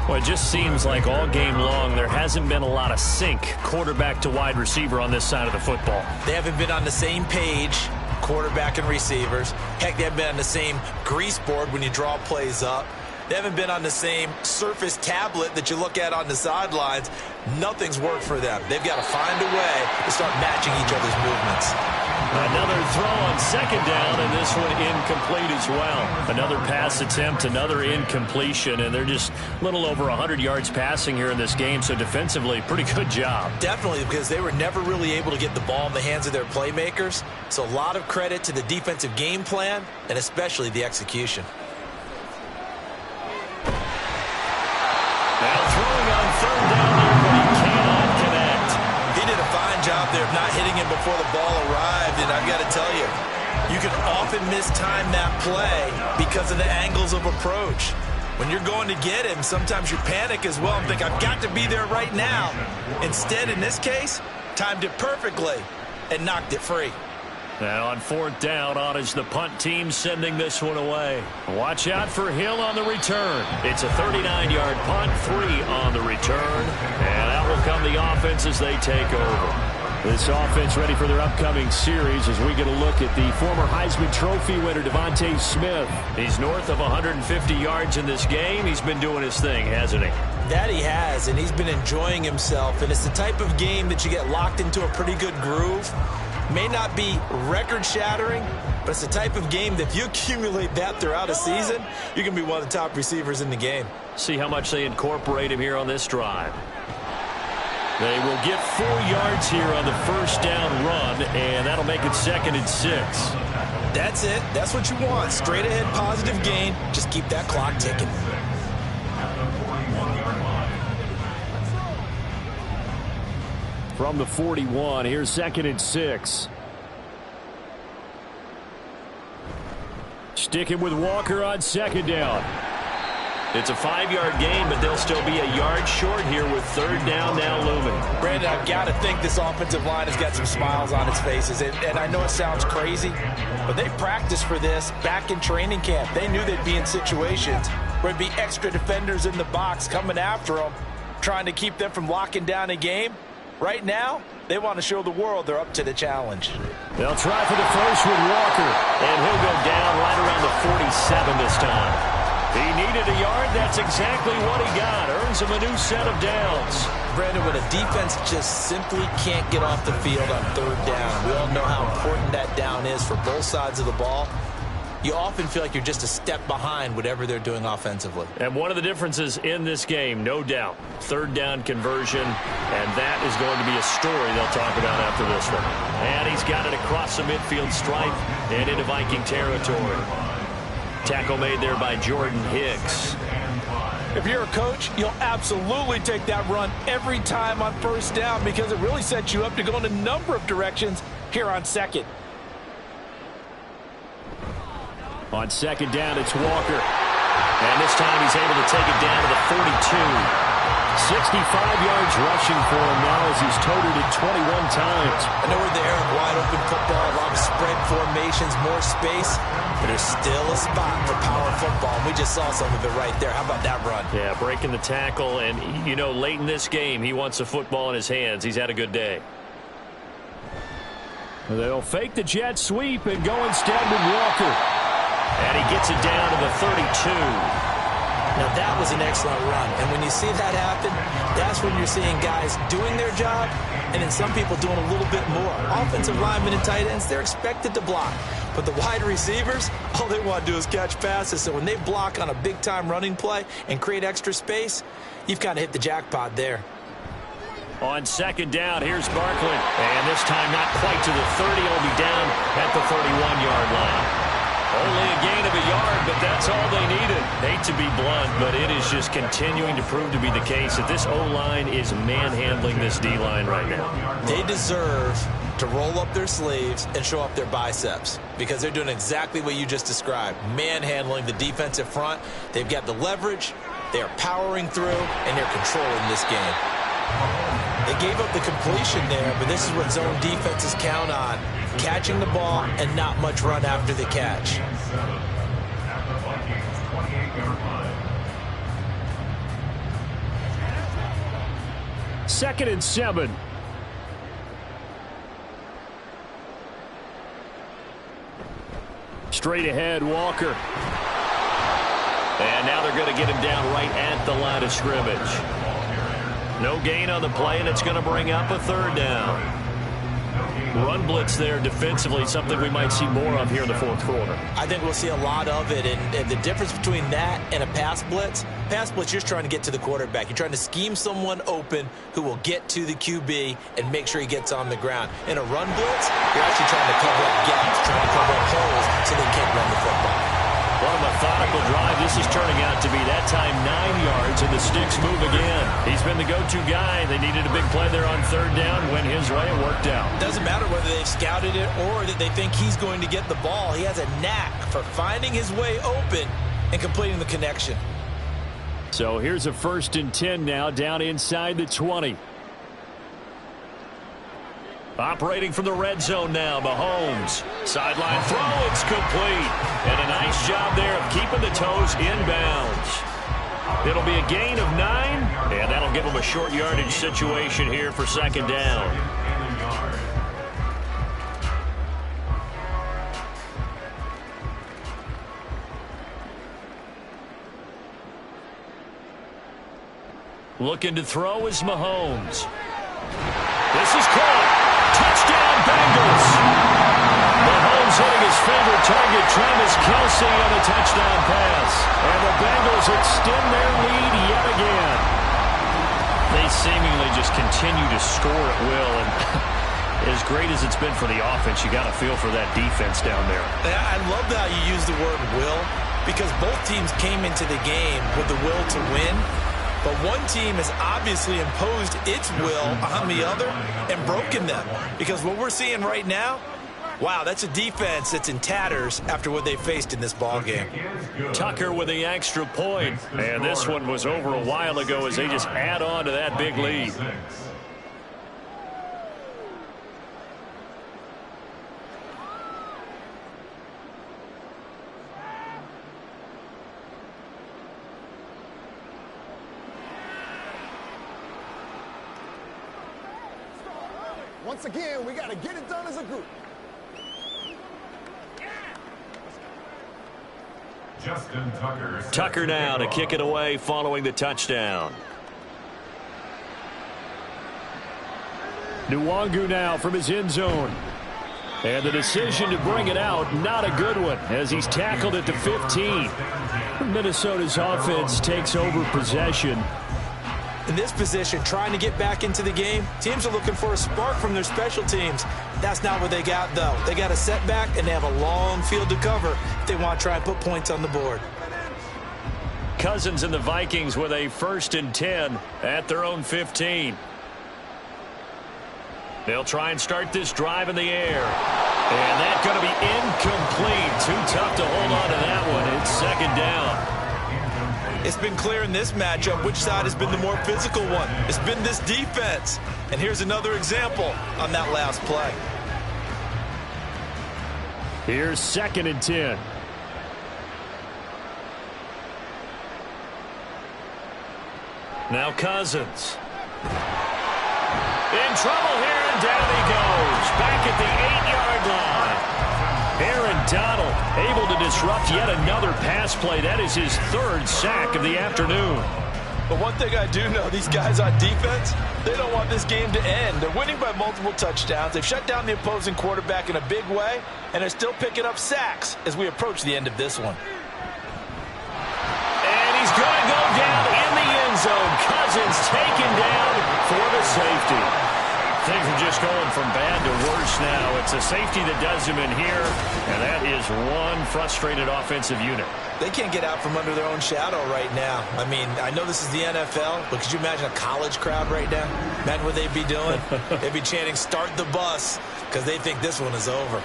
Well, it just seems like all game long there hasn't been a lot of sync quarterback to wide receiver on this side of the football. They haven't been on the same page, quarterback and receivers. Heck, they haven't been on the same grease board when you draw plays up. They haven't been on the same Surface tablet that you look at on the sidelines. Nothing's worked for them. They've got to find a way to start matching each other's movements. Another throw on second down, and this one incomplete as well. Another pass attempt, another incompletion, and they're just a little over 100 yards passing here in this game, so defensively, pretty good job. Definitely, because they were never really able to get the ball in the hands of their playmakers. So a lot of credit to the defensive game plan, and especially the execution. Now throwing on third down there, but he cannot connect. He did a fine job there of not hitting him before the ball arrived, and I've got to tell you, you can often mistime that play because of the angles of approach. When you're going to get him, sometimes you panic as well and think, I've got to be there right now. Instead, in this case, timed it perfectly and knocked it free. Now on fourth down, on is the punt team sending this one away. Watch out for Hill on the return. It's a 39-yard punt, 3 on the return. And out will come the offense as they take over. This offense ready for their upcoming series as we get a look at the former Heisman Trophy winner, Devontae Smith. He's north of 150 yards in this game. He's been doing his thing, hasn't he? That he has, and he's been enjoying himself. And it's the type of game that you get locked into a pretty good groove. May not be record-shattering, but it's the type of game that if you accumulate that throughout a season, you can be one of the top receivers in the game. See how much they incorporate him here on this drive. They will get 4 yards here on the first down run, and that'll make it 2nd and 6. That's it. That's what you want. Straight ahead, positive gain. Just keep that clock ticking. From the 41, here's 2nd and 6. Sticking with Walker on second down. It's a 5-yard gain, but they'll still be a yard short here with third down now looming. Brandon, I've got to think this offensive line has got some smiles on its faces. And I know it sounds crazy, but they practiced for this back in training camp. They knew they'd be in situations where there'd be extra defenders in the box coming after them, trying to keep them from locking down a game. Right now, they want to show the world they're up to the challenge. They'll try for the first with Walker, and he'll go down right around the 47 this time. He needed a yard. That's exactly what he got. Earns him a new set of downs. Brandon, when a defense just simply can't get off the field on third down, we all know how important that down is for both sides of the ball. You often feel like you're just a step behind whatever they're doing offensively. And one of the differences in this game, no doubt, third down conversion, and that is going to be a story they'll talk about after this one. And he's got it across the midfield stripe and into Viking territory. Tackle made there by Jordan Hicks. If you're a coach, you'll absolutely take that run every time on first down because it really sets you up to go in a number of directions here on second. On second down, it's Walker. And this time he's able to take it down to the 42. 65 yards rushing for him now as he's totaled it 21 times. I know we're there in wide open football, a lot of spread formations, more space, but there's still a spot for power football. And we just saw some of it right there. How about that run? Yeah, breaking the tackle, and you know, late in this game, he wants the football in his hands. He's had a good day. They'll fake the jet sweep and go instead with Walker. And he gets it down to the 32. Now, that was an excellent run. And when you see that happen, that's when you're seeing guys doing their job and then some people doing a little bit more. Offensive linemen and tight ends, they're expected to block. But the wide receivers, all they want to do is catch passes. So when they block on a big-time running play and create extra space, you've kind of hit the jackpot there. On second down, here's Barkley. And this time not quite to the 30. It'll be down at the 31-yard line. Only a gain of a yard, but that's all they needed. Hate to be blunt, but it is just continuing to prove to be the case that this O-line is manhandling this D-line right now. They deserve to roll up their sleeves and show up their biceps because they're doing exactly what you just described, manhandling the defensive front. They've got the leverage, they're powering through, and they're controlling this game. They gave up the completion there, but this is what zone defenses count on, catching the ball and not much run after the catch. Second and 7. Straight ahead, Walker. And now they're going to get him down right at the line of scrimmage. No gain on the play, and it's going to bring up a third down. Run blitz there defensively, something we might see more of here in the fourth quarter. I think we'll see a lot of it, and the difference between that and a pass blitz, you're just trying to get to the quarterback. You're trying to scheme someone open who will get to the QB and make sure he gets on the ground. In a run blitz, you're actually trying to cover up gaps, trying to cover up holes so they can't run the football. What a methodical drive. This is turning out to be that time 9 yards, and the sticks move again. He's been the go-to guy. They needed a big play there on third down. Went his way. It worked out. Doesn't matter whether they've scouted it or that they think he's going to get the ball. He has a knack for finding his way open and completing the connection. So here's a 1st and 10 now, down inside the 20. Operating from the red zone now, Mahomes. Sideline throw, it's complete. And a nice job there of keeping the toes inbounds. It'll be a gain of 9, and that'll give them a short yardage situation here for second down. Looking to throw is Mahomes. This is caught. Touchdown, Bengals. Mahomes hitting his favorite target, Travis Kelce, on a touchdown pass. And the Bengals extend their lead yet again. They seemingly just continue to score at will. And as great as it's been for the offense, you got to feel for that defense down there. I love how you use the word will, because both teams came into the game with the will to win. But one team has obviously imposed its will on the other and broken them. Because what we're seeing right now, wow, that's a defense that's in tatters after what they faced in this ballgame. Tucker with the extra point. And this one was over a while ago as they just add on to that big lead. Once again, we got to get it done as a group. Justin Tucker. Tucker now to kick it away following the touchdown. Nwangu now from his end zone. And the decision to bring it out, not a good one, as he's tackled at the 15. Minnesota's offense takes over possession. In this position, trying to get back into the game, teams are looking for a spark from their special teams. That's not what they got, though. They got a setback, and they have a long field to cover if they want to try and put points on the board. Cousins and the Vikings with a 1st and 10 at their own 15. They'll try and start this drive in the air. And that's going to be incomplete. Too tough to hold on to that one. It's second down. It's been clear in this matchup which side has been the more physical one. It's been this defense. And here's another example on that last play. Here's 2nd and 10. Now Cousins. In trouble here, and down he goes. Back at the 8-yard line. Aaron Donald Able to disrupt yet another pass play. That is his third sack of the afternoon. But one thing I do know, these guys on defense, they don't want this game to end. They're winning by multiple touchdowns. They've shut down the opposing quarterback in a big way, and they're still picking up sacks as we approach the end of this one. And he's going to go down in the end zone. Cousins taken down for the safety. Things are just going from bad to worse now. It's a safety that does him in here, and that is one frustrated offensive unit. They can't get out from under their own shadow right now. I mean, I know this is the NFL, but could you imagine a college crowd right now? Imagine what they'd be doing. They'd be chanting, "Start the bus," because they think this one is over.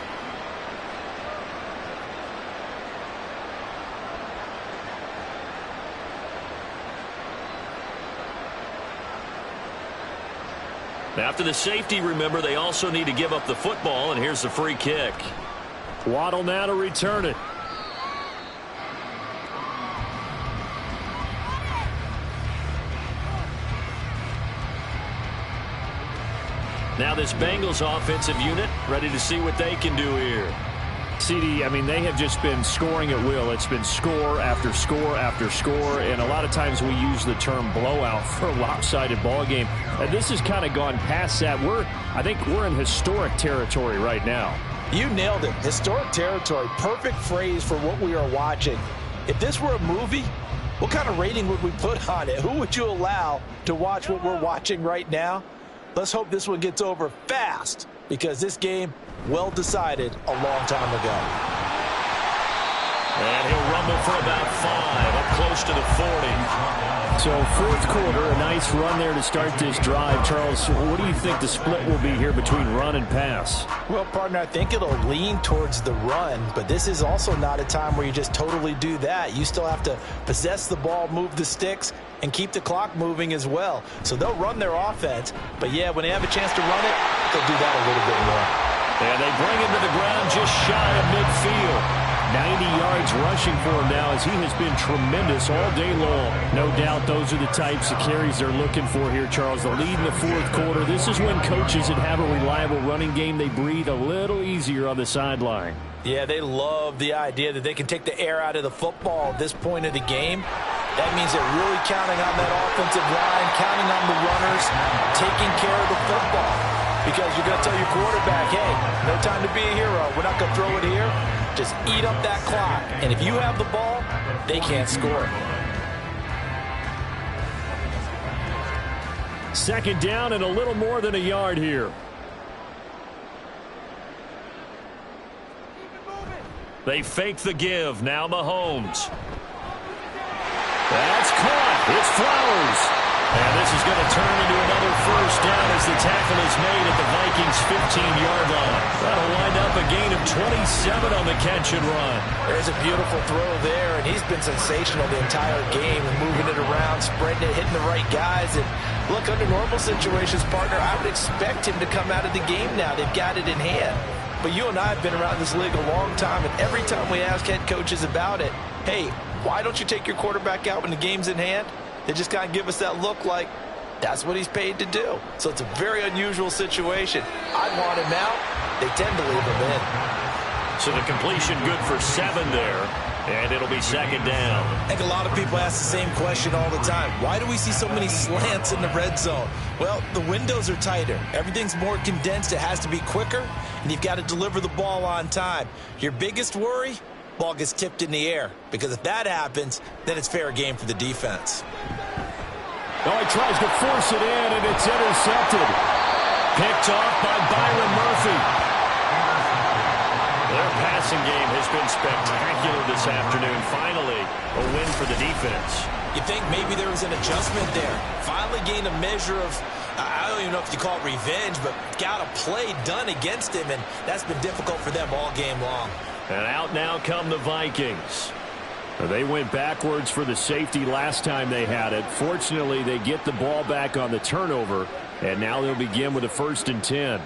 After the safety, remember, they also need to give up the football, and here's the free kick. Waddle now to return it. Now this Bengals offensive unit ready to see what they can do here. CD, I mean, they have just been scoring at will. It's been score after score after score, and a lot of times we use the term blowout for a lopsided ball game. And this has kind of gone past that. I think we're in historic territory right now. You nailed it. Historic territory. Perfect phrase for what we are watching. If this were a movie, what kind of rating would we put on it? Who would you allow to watch what we're watching right now? Let's hope this one gets over fast, because this game, well decided a long time ago. And he'll rumble for about 5, up close to the 40. So fourth quarter, a nice run there to start this drive. Charles, what do you think the split will be here between run and pass? Well, partner, I think it'll lean towards the run, but this is also not a time where you just totally do that. You still have to possess the ball, move the sticks, and keep the clock moving as well. So they'll run their offense, but yeah, when they have a chance to run it, they'll do that a little bit more. And they bring him to the ground just shy of midfield. 90 yards rushing for him now, as he has been tremendous all day long. No doubt those are the types of carries they're looking for here, Charles. The lead in the fourth quarter. This is when coaches that have a reliable running game, they breathe a little easier on the sideline. Yeah, they love the idea that they can take the air out of the football at this point of the game. That means they're really counting on that offensive line, counting on the runners, taking care of the football. Because you're going to tell your quarterback, hey, no time to be a hero. We're not going to throw it here. Just eat up that clock. And if you have the ball, they can't score. Second down and a little more than a yard here. They fake the give. Now Mahomes. That's caught. It's Flowers. And this is going to turn into another first down as the tackle is made at the Vikings' 15-yard line. That'll wind up a gain of 27 on the catch and run. There's a beautiful throw there, and he's been sensational the entire game and moving it around, spreading it, hitting the right guys. And look, under normal situations, partner, I would expect him to come out of the game now. They've got it in hand. But you and I have been around this league a long time, and every time we ask head coaches about it, hey, why don't you take your quarterback out when the game's in hand? They just kind of give us that look like that's what he's paid to do. So it's a very unusual situation. I'd want him out. They tend to leave him in. So the completion good for 7 there, and it'll be second down. I think a lot of people ask the same question all the time. Why do we see so many slants in the red zone? Well, the windows are tighter. Everything's more condensed. It has to be quicker, and you've got to deliver the ball on time. Your biggest worry? Ball gets tipped in the air, because if that happens, then it's fair game for the defense. Oh, he tries to force it in, and it's intercepted. Picked off by Byron Murphy. Their passing game has been spectacular this afternoon. Finally, a win for the defense. You think maybe there was an adjustment there. Finally gained a measure of, I don't even know if you call it revenge, but got a play done against him, and that's been difficult for them all game long. And out now come the Vikings. They went backwards for the safety last time they had it. Fortunately, they get the ball back on the turnover, and now they'll begin with a 1st and 10.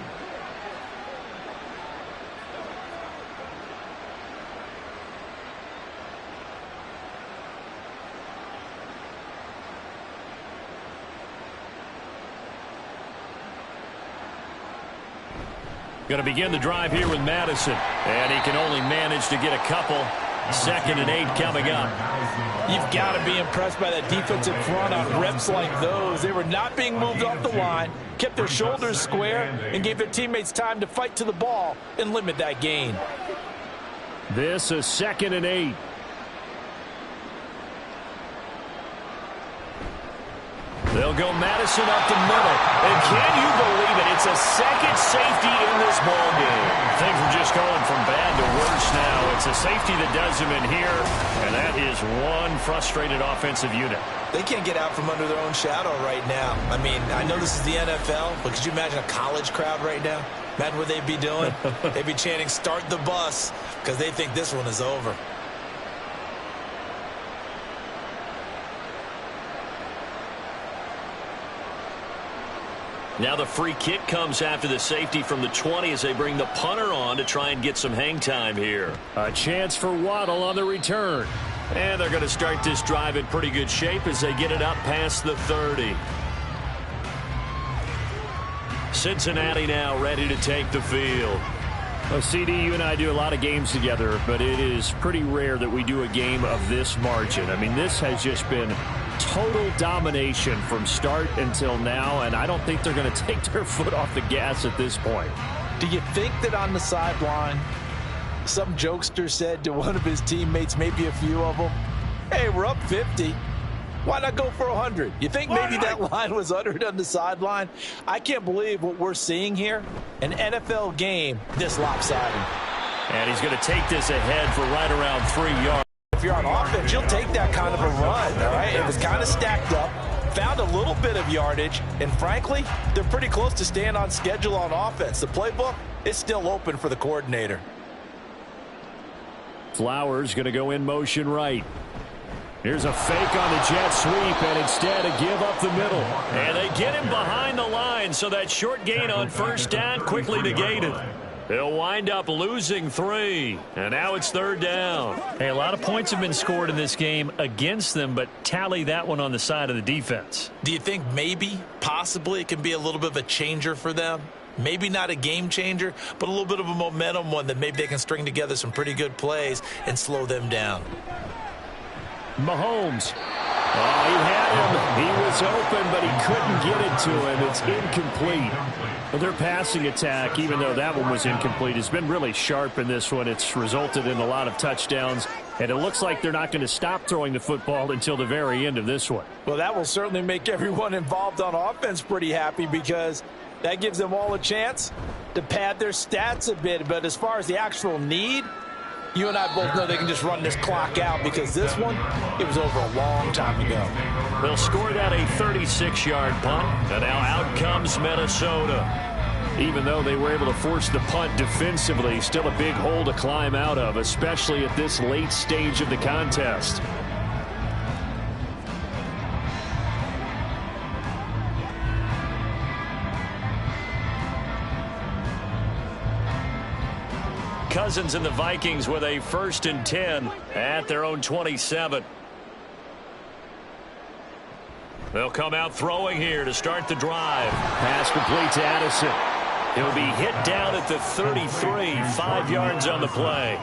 Going to begin the drive here with Madison. And he can only manage to get a couple. 2nd and 8 coming up. You've got to be impressed by that defensive front on reps like those. They were not being moved off the line, kept their shoulders square, and gave their teammates time to fight to the ball and limit that gain. This is 2nd and 8. They'll go Madison up the middle. And can you believe it? It's a second safety in this ball game. Things are just going from bad to worse now. It's a safety that does them in here, and that is one frustrated offensive unit. They can't get out from under their own shadow right now. I mean, I know this is the NFL, but could you imagine a college crowd right now? Imagine what they'd be doing. They'd be chanting, "Start the bus," because they think this one is over. Now the free kick comes after the safety from the 20 as they bring the punter on to try and get some hang time here. A chance for Waddle on the return. And they're going to start this drive in pretty good shape as they get it up past the 30. Cincinnati now ready to take the field. Well, CD, you and I do a lot of games together, but it is pretty rare that we do a game of this margin. I mean, this has just been total domination from start until now, and I don't think they're going to take their foot off the gas at this point. Do you think that on the sideline, some jokester said to one of his teammates, maybe a few of them, "Hey, we're up 50. Why not go for 100? You think maybe that line was uttered on the sideline? I can't believe what we're seeing here. An NFL game this lopsided. And he's going to take this ahead for right around 3 yards. If you're on offense, you'll take that kind of a run, all right? It was kind of stacked up, found a little bit of yardage, and frankly, they're pretty close to staying on schedule on offense. The playbook is still open for the coordinator. Flowers going to go in motion right. Here's a fake on the jet sweep, and instead a give up the middle. And they get him behind the line, so that short gain on first down quickly negated. They'll wind up losing 3, and now it's 3rd down. Hey, a lot of points have been scored in this game against them, but tally that one on the side of the defense. Do you think maybe, possibly, it can be a little bit of a changer for them? Maybe not a game changer, but a little bit of a momentum one that maybe they can string together some pretty good plays and slow them down. Mahomes. Oh, he had him. He was open, but he couldn't get it to him. It's incomplete. Well, their passing attack, even though that one was incomplete, has been really sharp in this one. It's resulted in a lot of touchdowns, and it looks like they're not going to stop throwing the football until the very end of this one. Well, that will certainly make everyone involved on offense pretty happy because that gives them all a chance to pad their stats a bit. But as far as the actual need, you and I both know they can just run this clock out because this one, it was over a long time ago. They'll score that a 36-yard punt, and now out comes Minnesota. Even though they were able to force the punt defensively, still a big hole to climb out of, especially at this late stage of the contest. Cousins and the Vikings with a 1st and 10 at their own 27. They'll come out throwing here to start the drive. Pass complete to Addison. He'll be hit down at the 33, 5 yards on the play.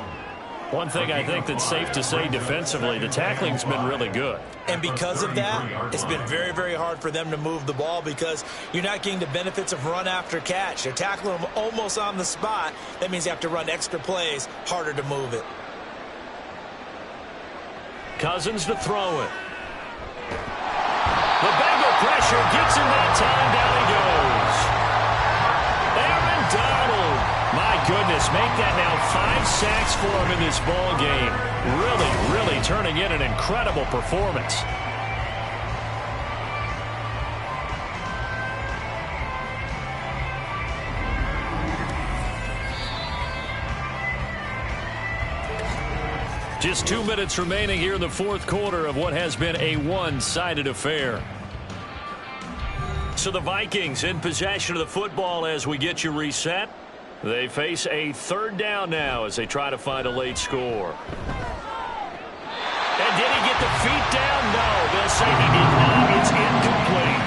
One thing I think that's safe to say defensively, the tackling's been really good. And because of that, it's been very, very hard for them to move the ball because you're not getting the benefits of run after catch. They're tackling them almost on the spot. That means you have to run extra plays, harder to move it. Cousins to throw it. The Bengal pressure gets him that time. Down he goes. Aaron Donald. My goodness, make that now 5 sacks for him in this ball game. Really turning in an incredible performance. Just 2 minutes remaining here in the 4th quarter of what has been a one-sided affair. So the Vikings in possession of the football as we get you reset. They face a 3rd down now as they try to find a late score. And did he get the feet down? No, they'll say he did not. It's incomplete.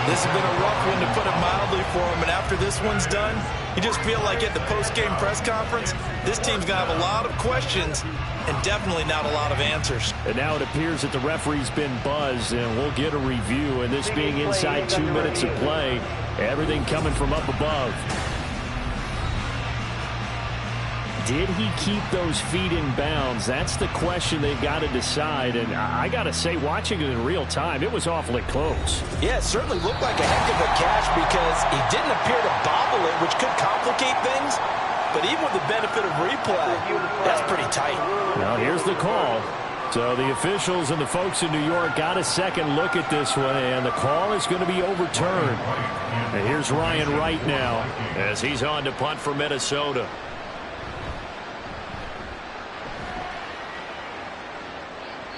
This has been a rough one, to put it mildly, for him. And after this one's done, you just feel like at the post-game press conference, this team's going to have a lot of questions and definitely not a lot of answers. And now it appears that the referee's been buzzed, and we'll get a review. And this being inside 2 minutes of play, everything coming from up above. Did he keep those feet in bounds? That's the question they've got to decide. And I got to say, watching it in real time, it was awfully close. Yeah, it certainly looked like a heck of a catch because he didn't appear to bobble it, which could complicate things. But even with the benefit of replay, that's pretty tight. Now here's the call. So the officials and the folks in New York got a second look at this one, and the call is going to be overturned. And here's Ryan Wright now as he's on to punt for Minnesota.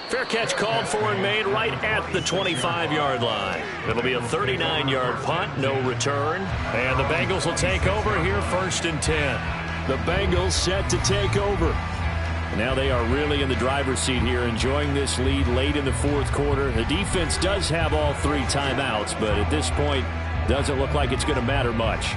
Fair catch called for and made right at the 25-yard line. It'll be a 39-yard punt, no return. And the Bengals will take over here, 1st and 10. The Bengals set to take over. Now they are really in the driver's seat here, enjoying this lead late in the 4th quarter. The defense does have all 3 timeouts, but at this point, doesn't look like it's going to matter much.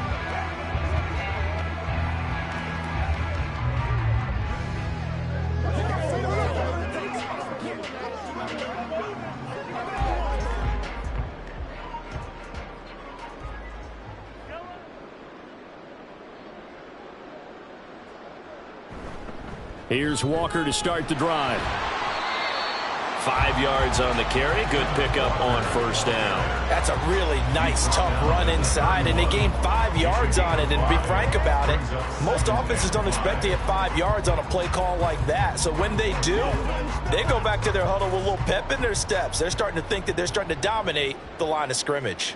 Here's Walker to start the drive. 5 yards on the carry. Good pickup on 1st down. That's a really nice, tough run inside, and they gained 5 yards on it. And to be frank about it, most offenses don't expect to get 5 yards on a play call like that. So when they do, they go back to their huddle with a little pep in their steps. They're starting to think that they're starting to dominate the line of scrimmage.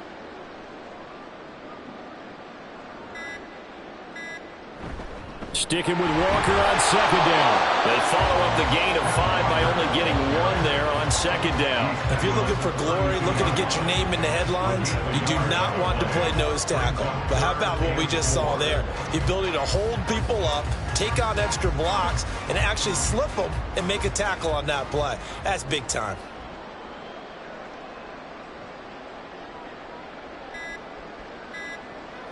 Sticking with Walker on 2nd down. They follow up the gain of 5 by only getting 1 there on 2nd down. If you're looking for glory, looking to get your name in the headlines, you do not want to play nose tackle. But how about what we just saw there? The ability to hold people up, take out extra blocks, and actually slip them and make a tackle on that play. That's big time.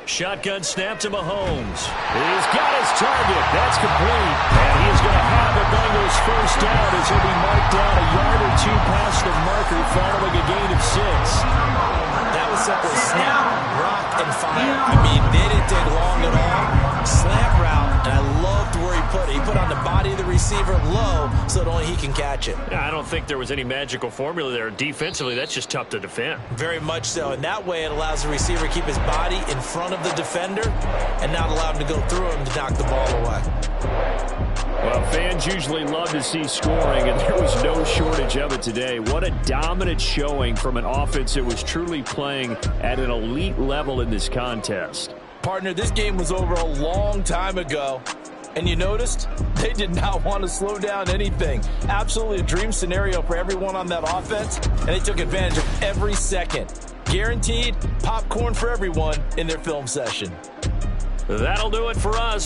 Shotgun snap to Mahomes. He's got his target. That's complete. And he is going to have the Bengals 1st down as he'll be marked down a yard or 2 past the marker following a gain of 6. That was simply snap, rock, and fire. I mean, they didn't take long at all. Slant route, and I loved where he put it. He put on the body of the receiver low so that only he can catch it. Yeah, I don't think there was any magical formula there. Defensively, that's just tough to defend. Very much so. And that way it allows the receiver to keep his body in front of the defender and not allow him to go through him to knock the ball away. Well, fans usually love to see scoring, and there was no shortage of it today. What a dominant showing from an offense that was truly playing at an elite level in this contest. Partner, this game was over a long time ago. And you noticed they did not want to slow down anything. Absolutely a dream scenario for everyone on that offense, and they took advantage of every second. Guaranteed popcorn for everyone in their film session. That'll do it for us.